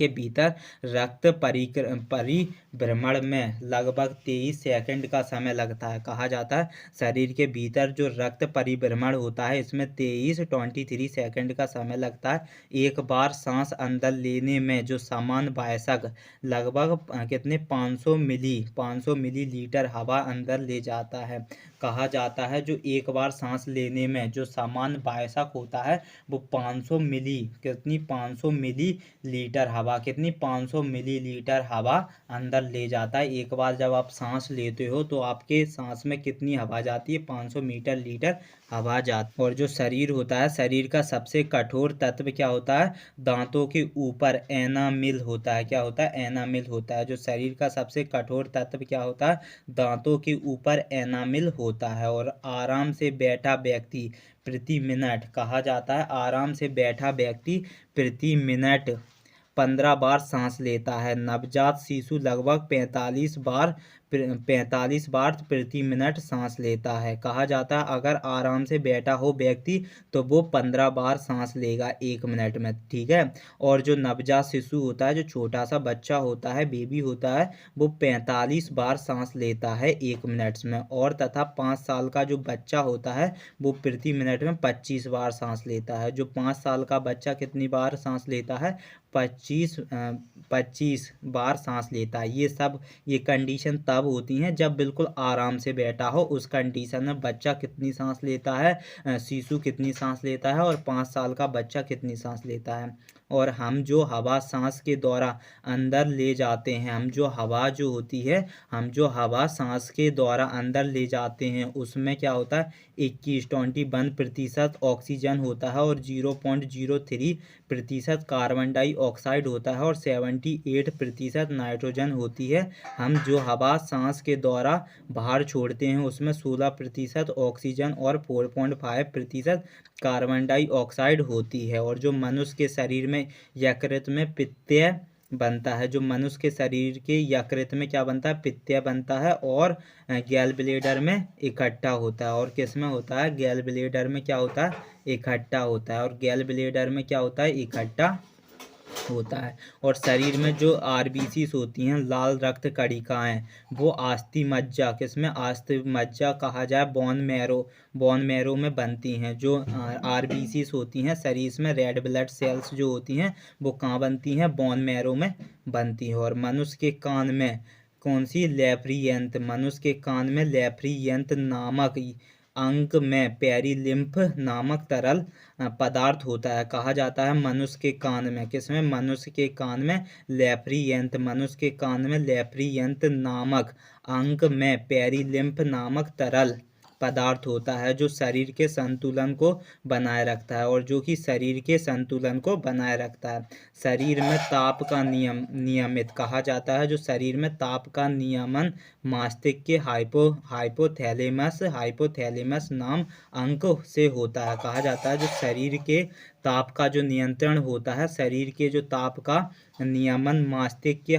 भीतर रक्त परिभ्रमण में लगभग 23 सेकंड का समय लगता है। कहा जाता है शरीर के भीतर जो रक्त परिभ्रमण होता है इसमें 23 सेकंड का समय लगता है। एक बार सांस अंदर लेने में जो सामान्य वयस्क लगभग कितने 500 मिलीलीटर हवा अंदर ले जाता है। कहा जाता है जो एक बार सांस लेने में जो सामान्य वयस्क होता है वो 500 मिलीलीटर हवा अंदर ले जाता है। एक बार जब आप सांस लेते हो तो आपके सांस में कितनी हवा जाती है, 500 लीटर हवा जाती है। और जो शरीर होता है, शरीर का सबसे कठोर तत्व क्या होता है, दांतों के ऊपर एनामिल होता है। क्या होता है, एनामिल होता है। जो शरीर का सबसे कठोर तत्व क्या होता है, दांतों के ऊपर एनामिल होता है। और आराम से बैठा व्यक्ति प्रति मिनट, कहा जाता है आराम से बैठा व्यक्ति प्रति मिनट 15 बार सांस लेता है। नवजात शिशु लगभग 45 बार प्रति मिनट सांस लेता है। कहा जाता है अगर आराम से बैठा हो व्यक्ति तो वो 15 बार सांस लेगा 1 मिनट में, ठीक है। और जो नवजात शिशु होता है, जो छोटा सा बच्चा होता है, बेबी होता है, वो 45 बार सांस लेता है 1 मिनट में। और तथा 5 साल का जो बच्चा होता है वो प्रति मिनट में 25 बार सांस लेता है। जो 5 साल का बच्चा कितनी बार सांस लेता है, 25 बार सांस लेता है। ये कंडीशन तब होती हैं जब बिल्कुल आराम से बैठा हो। उस कंडीशन में बच्चा कितनी सांस लेता है, शिशु कितनी सांस लेता है, और 5 साल का बच्चा कितनी सांस लेता है। और हम जो हवा सांस के द्वारा अंदर ले जाते हैं, हम जो हवा सांस के द्वारा अंदर ले जाते हैं उसमें क्या होता है, 21% ऑक्सीजन होता है और 0.03% कार्बन डाइऑक्साइड होता है और 78% नाइट्रोजन होती है। हम जो हवा सांस के द्वारा बाहर छोड़ते हैं उसमें 16% ऑक्सीजन और 4.5% कार्बन डाइऑक्साइड होती है। और जो मनुष्य के शरीर में यकृत में पित्त बनता है, जो मनुष्य के शरीर के यकृत में क्या बनता है, पित्त बनता है और गैल ब्लेडर में इकट्ठा होता है। और किस में होता है, गैल ब्लेडर में क्या होता है, इकट्ठा होता है। और गैल ब्लेडर में क्या होता है, इकट्ठा होता है। और शरीर में जो आरबीसी होती हैं, लाल रक्त कणिकाएं, वो अस्थि मज्जा, किसमें, अस्थि मज्जा कहा जाए, बोन मैरो में बनती हैं। जो आरबीसी होती हैं शरीर में, रेड ब्लड सेल्स जो होती हैं वो कहाँ बनती हैं, बोन मैरो में बनती हैं। और मनुष्य के कान में कौन सी, लेफ्रियंथ, मनुष्य के कान में लेफ्रियंथ नामक अंग में पेरिलिम्फ नामक तरल पदार्थ होता है। कहा जाता है मनुष्य के कान में, किसमें, मनुष्य के कान में लेफ्रियंथ, मनुष्य के कान में लेफ्रियंथ नामक अंग में पेरिलिम्फ नामक तरल पदार्थ होता है जो शरीर के संतुलन को बनाए रखता है। और जो कि शरीर के संतुलन को बनाए रखता है। शरीर में ताप का नियमित, कहा जाता है जो शरीर में ताप का नियमन मस्तिष्क के हाइपोथैलेमस नाम अंग से होता है। कहा जाता है जो शरीर के ताप का जो नियंत्रण होता है, शरीर के जो ताप का नियमन मस्तिष्क के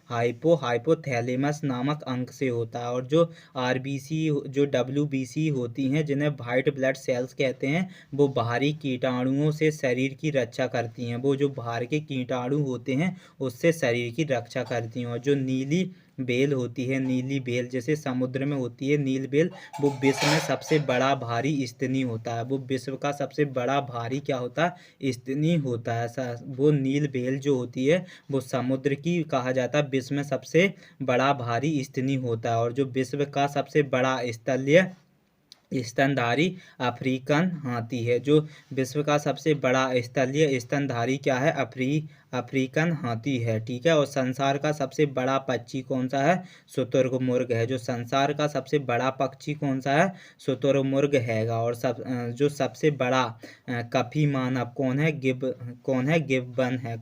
हाइपोथैलेमस नामक अंग से होता है। और जो आरबीसी, जो डब्ल्यूबीसी होती हैं, जिन्हें वाइट ब्लड सेल्स कहते हैं, वो बाहरी कीटाणुओं से शरीर की रक्षा करती हैं। वो जो बाहर के कीटाणु होते हैं उससे शरीर की रक्षा करती हैं। और जो नीली बेल होती है, नीली बेल जैसे समुद्र में होती है नील बेल, वो विश्व में सबसे बड़ा भारी स्तनी होता है। वो विश्व का सबसे बड़ा भारी क्या होता है, स्तनी होता है। वो नील बेल जो होती है वो समुद्र की, कहा जाता है विश्व में सबसे बड़ा भारी स्तनी होता है। और जो विश्व का सबसे बड़ा स्तनधारी अफ्रीकन हाथी है। जो विश्व का सबसे बड़ा स्थलीय स्तनधारी क्या है, अफ्रीकन हाथी है, ठीक है। और संसार का सबसे बड़ा पक्षी कौन सा है, शुतुरमुर्ग है। जो संसार का सबसे बड़ा पक्षी कौन सा है, शुतुरमुर्ग हैगा। और जो सबसे बड़ा कपी मानव कौन है, गिब्बन है।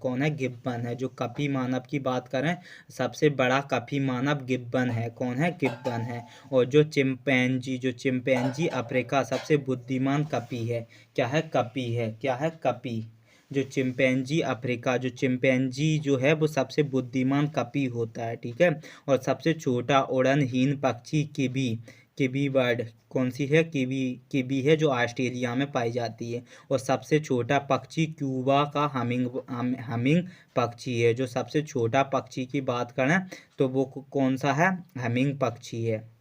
जो कपी मानव की बात करें, सबसे बड़ा कपी मानव गिब्बन है। कौन है, गिब्बन है। और जो चिंपैंजी अफ्रीका सबसे बुद्धिमान कपी है। क्या है, कपी है, क्या है, कपी। जो चिंपैंजी अफ्रीका, जो चिंपैंजी जो है वो सबसे बुद्धिमान कपी होता है, ठीक है। और सबसे छोटा उड़नहीन पक्षी किवी, किवी बर्ड कौन सी है, किवी, किवी है जो ऑस्ट्रेलिया में पाई जाती है। और सबसे छोटा पक्षी क्यूबा का हमिंग पक्षी है। जो सबसे छोटा पक्षी की बात करें तो वो कौन सा है, हमिंग पक्षी है।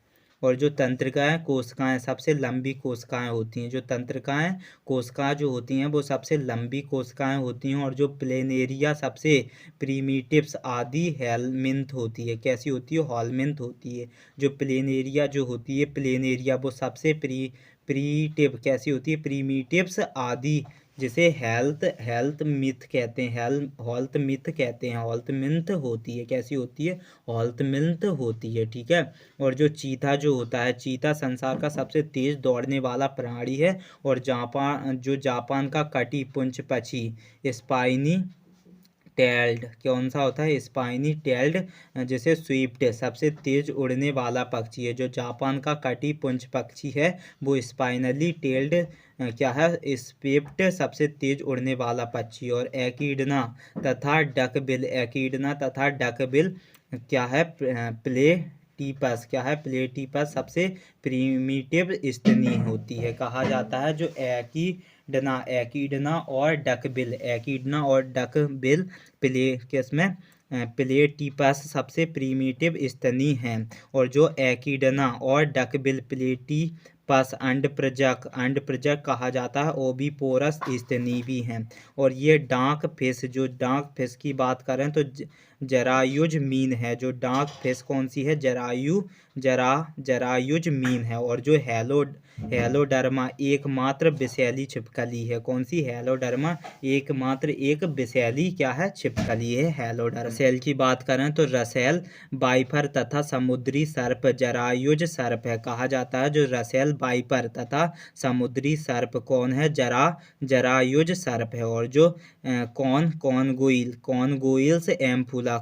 और जो तंत्रिकाएं कोशिकाएं सबसे लंबी कोशिकाएं होती हैं, जो तंत्रिकाएं कोशिकाएं जो होती हैं वो सबसे लंबी कोशिकाएं होती हैं। और जो प्लेनेरिया सबसे प्रीमिटिव्स आदि हेलमिंथ होती है, कैसी होती है, हॉलमिंथ होती है। जो प्लेनेरिया जो होती है, प्लेनेरिया वो सबसे प्रीटिव कैसी होती है, प्रीमिटिव्स आदि, जिसे हेल्थ मिथ कहते हैं, हेल्थ मिथ कहते हैं, हेल्थ मिथ होती है, कैसी होती है, हेल्थ मिथ होती है, ठीक है। और जो चीता जो होता है, चीता संसार का सबसे तेज दौड़ने वाला प्राणी है। और जापान का कटी पुंछ पक्षी स्पाइनी टेल्ड कौन सा होता है, स्पाइनी टेल्ड, जैसे स्विफ्ट सबसे तेज उड़ने वाला पक्षी है। जो जापान का कटी पुंछ पक्षी है वो स्पाइनली टेल्ड क्या है, स्विफ्ट सबसे तेज उड़ने वाला पक्षी। और एकिडना तथा डकबिल, एकिडना तथा डकबिल क्या है, प्लेटिपस क्या है, प्लेटिपस सबसे प्रीमिटिव स्तनी होती है, कहा जाता है। जो एकिडना और डकबिल, एकिडना और डकबिल किसमें, प्लेटिपस सबसे प्रीमिटिव स्तनी हैं। और जो एकिडना और डकबिल प्लेटिपस अंडप्रजक कहा जाता है, ओविपोरस स्तनी भी हैं। और ये डाक फिश, जो डाक फिश की बात करें तो जरायुज मीन है। जो डाक फिश कौन सी है, जरायुज मीन है। और जो हेलोडर्मा एकमात्र विषैली छिपकली है, कौन सी, हेलोडर्मा एकमात्र एक विषैली क्या है, छिपकली है हेलोडर्मा। रसेल की बात करें तो रसेल बाइफर तथा समुद्री सर्प जरायुज सर्प है, कहा जाता है। जो रसेल बाइफर तथा समुद्री सर्प कौन है, जरायुज सर्प है। और जो कॉनगोइल्स एम्फूला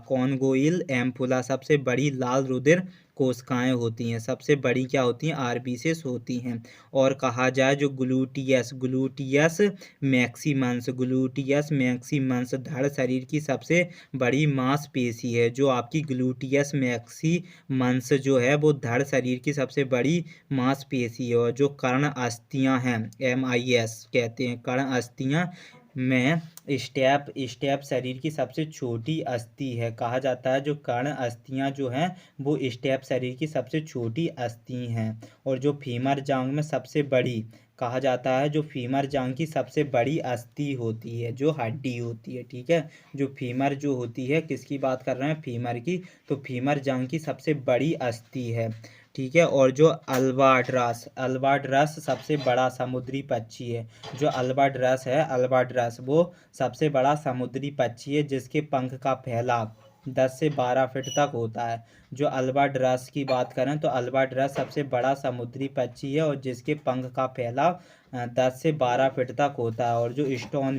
सबसे बड़ी लाल रुधिर कोशिकाएं होती हैं, सबसे बड़ी क्या होती हैं, आरबीसीज होती हैं। और कहा जाए जो ग्लूटियस मैक्सिमस धड़ शरीर की सबसे बड़ी मांसपेशी है। जो आपकी ग्लूटियस मैक्सिमस जो है वो धड़ शरीर की सबसे बड़ी मांसपेशी है। और जो कर्ण अस्थियां हैं, MIS कहते हैं, कर्ण अस्थियां में स्टेप शरीर की सबसे छोटी अस्थि है, कहा जाता है। जो कर्ण अस्थियां जो हैं वो स्टेप शरीर की सबसे छोटी अस्थि हैं। और जो फीमर जांग में सबसे बड़ी, कहा जाता है जो फीमर जांग की सबसे बड़ी अस्थि होती है, जो हड्डी होती है, ठीक है। जो फीमर जो होती है, किसकी बात कर रहे हैं, फीमर की, तो फीमर जांग की सबसे बड़ी अस्थि है, ठीक है। और जो अल्बाट्रस सबसे बड़ा समुद्री पक्षी है। जो अल्बाट्रस वो सबसे बड़ा समुद्री पक्षी है, जिसके पंख का फैलाव 10 से 12 फीट तक होता है। जो अल्बाट्रस की बात करें तो अल्बाट्रस सबसे बड़ा समुद्री पक्षी है और जिसके पंख का फैलाव 10 से 12 फीट तक होता है। और जो स्टोन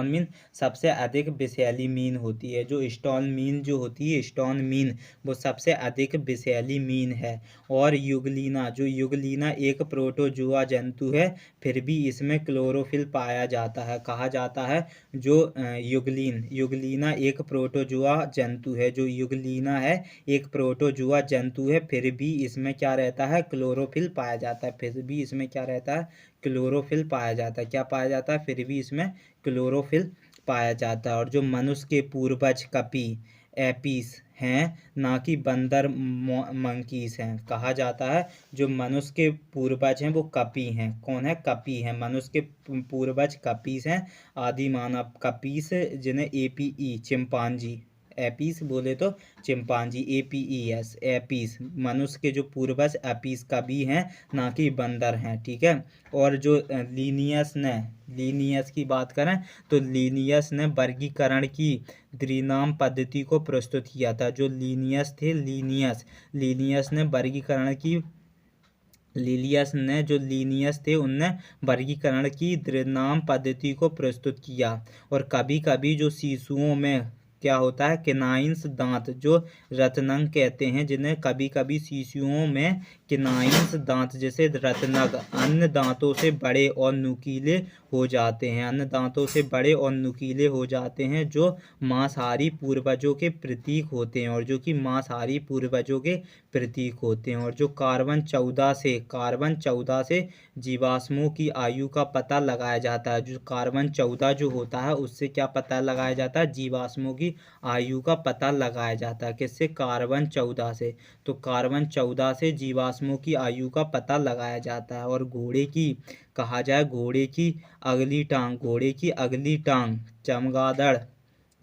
मीन सबसे अधिक विषैली मीन होती है। जो स्टोन मीन वो सबसे अधिक विषैली मीन है। और युगलीना एक प्रोटोजुआ जंतु है, फिर भी इसमें क्लोरोफिल पाया जाता है, कहा जाता है। जो युगलीना एक प्रोटोजुआ जंतु है, जो युगलीना है एक प्रोटोजुआ जंतु है, फिर भी इसमें क्या रहता है, क्लोरोफिल पाया जाता है, फिर भी इसमें क्या रहता है, क्लोरोफिल पाया जाता है, क्या पाया जाता है, फिर भी इसमें क्लोरोफिल पाया जाता है। और जो मनुष्य के पूर्वज कपी एपीस हैं, ना कि बंदर मंकीस हैं, कहा जाता है। जो मनुष्य के पूर्वज हैं वो कपी हैं, कौन है, कपी हैं, मनुष्य के पूर्वज कपीस हैं, आदि मानव कपीस, जिन्हें APE चिंपांजी, एपीस बोले तो चिंपांजी, APES एपीस, मनुष्य के जो पूर्वज एपीस कभी हैं, ना कि बंदर हैं, ठीक है। और जो लीनियस की बात करें तो लीनियस ने वर्गीकरण की द्विनाम पद्धति को प्रस्तुत किया था। जो लीनियस ने वर्गीकरण की उनने वर्गीकरण की द्विनाम पद्धति को प्रस्तुत किया। और कभी कभी जो शिशुओं में क्या होता है, किनाइंस दांत, जो रत्नंग कहते हैं, जिन्हें कभी कभी शिशुओं में किनाइंस दांत जैसे रत्नंग अन्य दांतों से बड़े और नुकीले हो जाते हैं। अन्य दांतों से बड़े और नुकीले हो जाते हैं जो मांसाहारी पूर्वजों के प्रतीक होते हैं और जो कि मांसाहारी पूर्वजों के प्रतीक होते हैं। और जो कार्बन 14 से जीवाश्मों की आयु का पता लगाया जाता है। जो कार्बन 14 जो होता है उससे क्या पता लगाया जाता है? जीवाश्मों की आयु का पता लगाया जाता है। किससे? कार्बन 14 से। तो कार्बन 14 से जीवाश्मों की आयु का पता लगाया जाता है। और घोड़े की कहा जाए, घोड़े की अगली टांग चमगादड़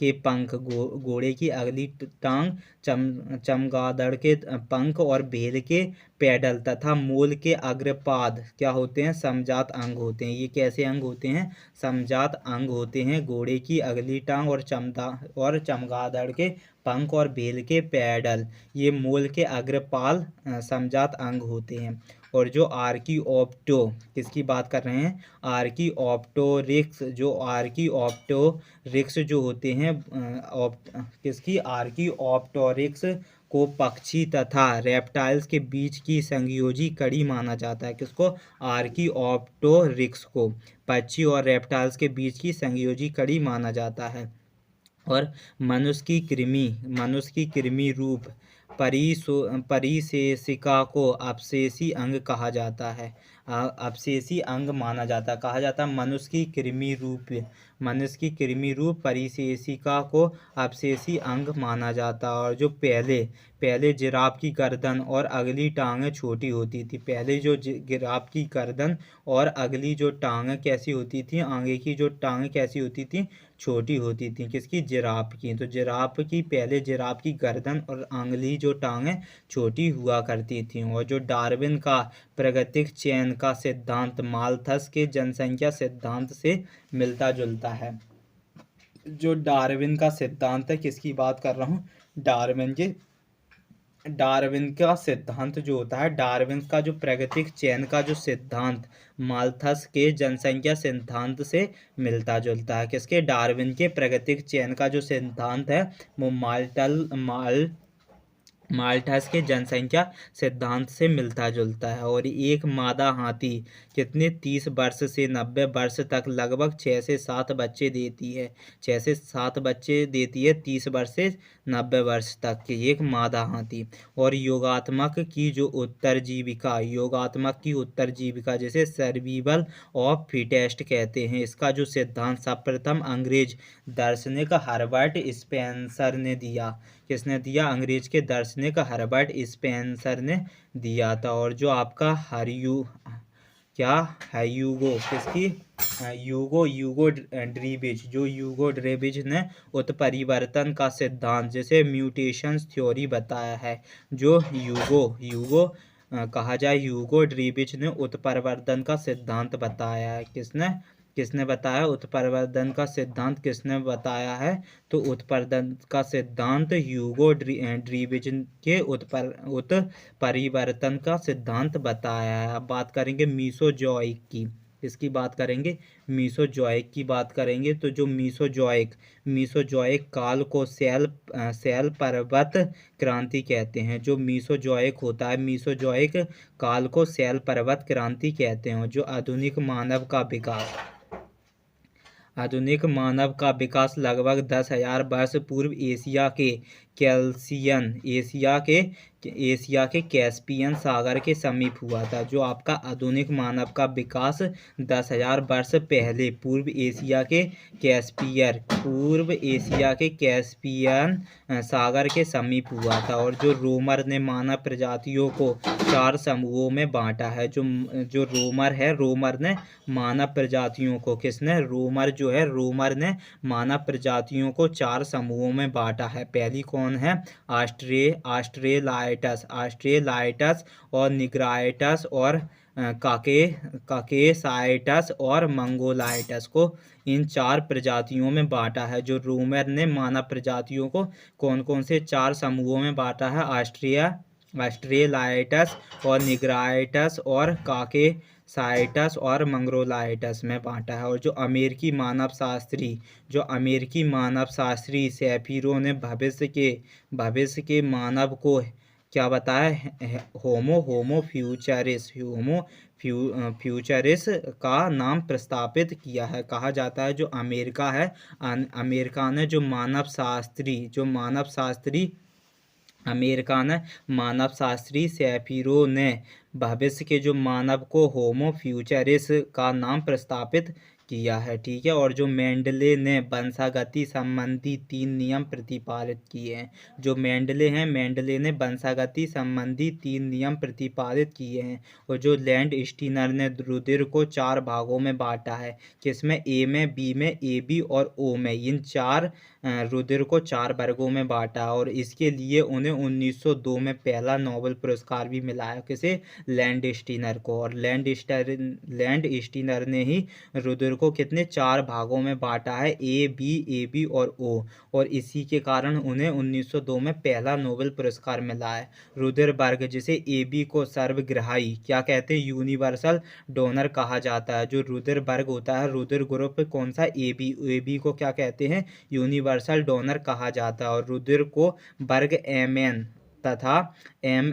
के पंख, घोड़े की अगली टांग चमगादड़ के पंख और भेड़ के पैडल तथा मोल के अग्रपाद क्या होते हैं? समजात अंग होते हैं। ये कैसे अंग होते हैं? समजात अंग होते हैं। घोड़े की अगली टांग और चमगादड़ के पंख और भेड़ के पैडल, ये मोल के अग्रपाल समजात अंग होते हैं। और जो आर्कियोप्टो, किसकी बात कर रहे हैं? आर्कियोप्टोरिक्स। जो आर्कियोप्टोरिक्स जो होते हैं किसकी? आर्कियोप्टोरिक्स को पक्षी तथा रेप्टाइल्स के बीच की संयोजी कड़ी माना जाता है। किसको? आर्कियोप्टोरिक्स को पक्षी और रेप्टाइल्स के बीच की संयोजी कड़ी माना जाता है। और मनुष्य की कृमि रूप परिशेषिका को अपशेषी अंग कहा जाता है। अपशेषी अंग माना जाता है। कहा जाता है मनुष्य की कृमि रूप परिशेषिका को अपशेषी अंग माना जाता है। और जो पहले जिराफ की गर्दन और अगली टांगें छोटी होती थी। पहले जो जिराफ की गर्दन और अगली जो टांगें कैसी होती थी? आगे की जो टांगें कैसी होती थी? छोटी होती थी। किसकी? जिराफ की। तो पहले जिराफ की गर्दन और अगली जो टांगें छोटी हुआ करती थी। और जो डार्विन का प्राकृतिक चयन का सिद्धांत माल्थस के जनसंख्या सिद्धांत से मिलता जुलता है। जो डार्विन का सिद्धांत है, किसकी बात कर रहा हूँ? डार्विन का सिद्धांत जो होता है, डार्विन का जो प्राकृतिक चयन का जो सिद्धांत माल्थस के जनसंख्या सिद्धांत से मिलता जुलता है। किसके? डार्विन के प्राकृतिक चयन का जो सिद्धांत है वो माल्थस के जनसंख्या सिद्धांत से मिलता जुलता है। और एक मादा हाथी कितने 30 वर्ष से 90 वर्ष तक लगभग 6 से 7 बच्चे देती है। 6 से 7 बच्चे देती है 30 वर्ष से 90 वर्ष तक की एक मादा हाथी। और योगात्मक की उत्तरजीविका जिसे सर्वाइवल ऑफ फिटेस्ट कहते हैं, इसका जो सिद्धांत सर्वप्रथम अंग्रेज दार्शनिक हर्बर्ट स्पेंसर ने दिया। किसने दिया? अंग्रेज के दार्शनिक हर्बर्ट स्पेंसर ने दिया था। और जो आपका ह्यूगो ड्रेविज ने उत्परिवर्तन का सिद्धांत जिसे म्यूटेशंस थ्योरी बताया है। जो ह्यूगो ड्रेविज ने उत्परिवर्तन का सिद्धांत बताया है। किसने बताया? उत्परिवर्तन का सिद्धांत किसने बताया है? तो उत्परिवर्तन का सिद्धांत ह्यूगो ड्रेविज के उत्परिवर्तन का सिद्धांत बताया है। अब बात करेंगे मीसोजोइक की। इसकी बात करेंगे, मीसोजोइक की बात करेंगे। तो जो मीसोजोइक काल को शैल पर्वत क्रांति कहते हैं। जो मीसोजोइक होता है, मीसोजोइक काल को शैल पर्वत क्रांति कहते हैं। जो आधुनिक मानव का विकास लगभग 10,000 वर्ष पूर्व एशिया के कैस्पियन सागर के समीप हुआ था। जो आपका आधुनिक मानव का विकास 10,000 वर्ष पहले पूर्व एशिया के कैस्पियन सागर के समीप हुआ था। और जो रोमर ने मानव प्रजातियों को 4 समूहों में बांटा है। जो रोमर ने मानव प्रजातियों को, किसने? रोमर ने मानव प्रजातियों को 4 समूहों में बांटा है। पहली कौन है? ऑस्ट्रेलाइटस और निग्राइटस और काकेसाइटस और मंगोलाइटस को इन 4 प्रजातियों में बांटा है। जो रोमर ने मानव प्रजातियों को कौन कौन से 4 समूहों में बांटा है? ऑस्ट्रेलाइटस और निग्राइटस और काकेसाइटस और मंगोलाइटस में बांटा है। और जो अमेरिकी मानव शास्त्री सेफिरो ने भविष्य के मानव को क्या बताया होमो फ्यूचरिस का नाम प्रस्तावित किया है। कहा जाता है जो अमेरिका है, अमेरिका ने जो मानव शास्त्री अमेरिका ने मानव शास्त्री सैफिरो ने भविष्य के जो मानव को होमो फ्यूचरिस का नाम प्रस्तावित किया है। ठीक है। और जो मेंडले ने वंशागति संबंधी 3 नियम प्रतिपादित किए हैं। जो मेंडले ने वंशागति संबंधी 3 नियम प्रतिपादित किए हैं। और जो लैंड स्टीनर ने रुधिर को 4 भागों में बांटा है। किसमें? ए में, बी में, ए बी और ओ में। इन 4 रुधिर को 4 वर्गों में बांटा और इसके लिए उन्हें 1902 में पहला नोबेल पुरस्कार भी मिला है। किसे? लैंड स्टीनर को। और लैंड स्टीनर ने ही रुधिर को कितने 4 भागों में बांटा है, ए बी और ओ। और इसी के कारण उन्हें 1902 में पहला नोबेल पुरस्कार मिला है। रुधिर वर्ग जिसे ए बी को सर्वग्राही क्या कहते हैं? यूनिवर्सल डोनर कहा जाता है। जो रुधिर वर्ग होता है, रुधिर ग्रुप कौन सा? ए बी को क्या कहते हैं? यूनिवर्सल डोनर कहा जाता है। और रुधिर को वर्ग एम एन तथा एम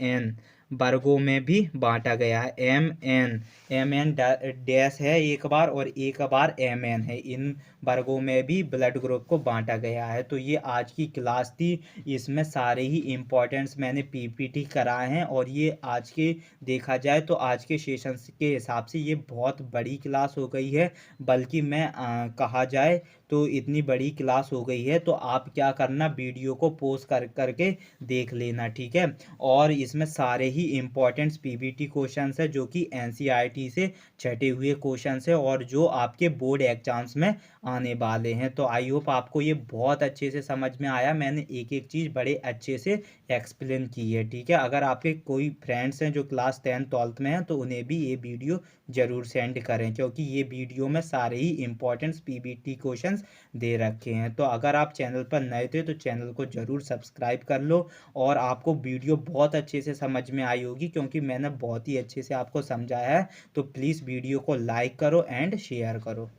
एन वर्गों में भी बांटा गया है। एम एन डैश है एक बार और एक बार एम एन है। इन वर्गों में भी ब्लड ग्रुप को बांटा गया है। तो ये आज की क्लास थी। इसमें सारे ही इम्पोर्टेंट्स मैंने पीपीटी कराए हैं। और ये आज के देखा जाए तो आज के सेशन के हिसाब से ये बहुत बड़ी क्लास हो गई है। बल्कि मैं कहा जाए तो इतनी बड़ी क्लास हो गई है। तो आप क्या करना, वीडियो को पॉज करके देख लेना। ठीक है। और इसमें सारे ही इम्पोर्टेंट्स पीबीटी क्वेश्चंस है जो कि एनसीईआरटी से छटे हुए क्वेश्चंस है और जो आपके बोर्ड एग्जाम्स में आने वाले हैं। तो आई होप आपको ये बहुत अच्छे से समझ में आया। मैंने एक एक चीज़ बड़े अच्छे से एक्सप्लेन की है। ठीक है। अगर आपके कोई फ्रेंड्स हैं जो क्लास 10 12th में हैं तो उन्हें भी ये वीडियो ज़रूर सेंड करें, क्योंकि ये वीडियो में सारे ही इम्पोर्टेंट्स पीबीटी क्वेश्चंस दे रखे हैं। तो अगर आप चैनल पर नए थे तो चैनल को ज़रूर सब्सक्राइब कर लो। और आपको वीडियो बहुत अच्छे से समझ में आई होगी क्योंकि मैंने बहुत ही अच्छे से आपको समझाया है। तो प्लीज़ वीडियो को लाइक करो एंड शेयर करो।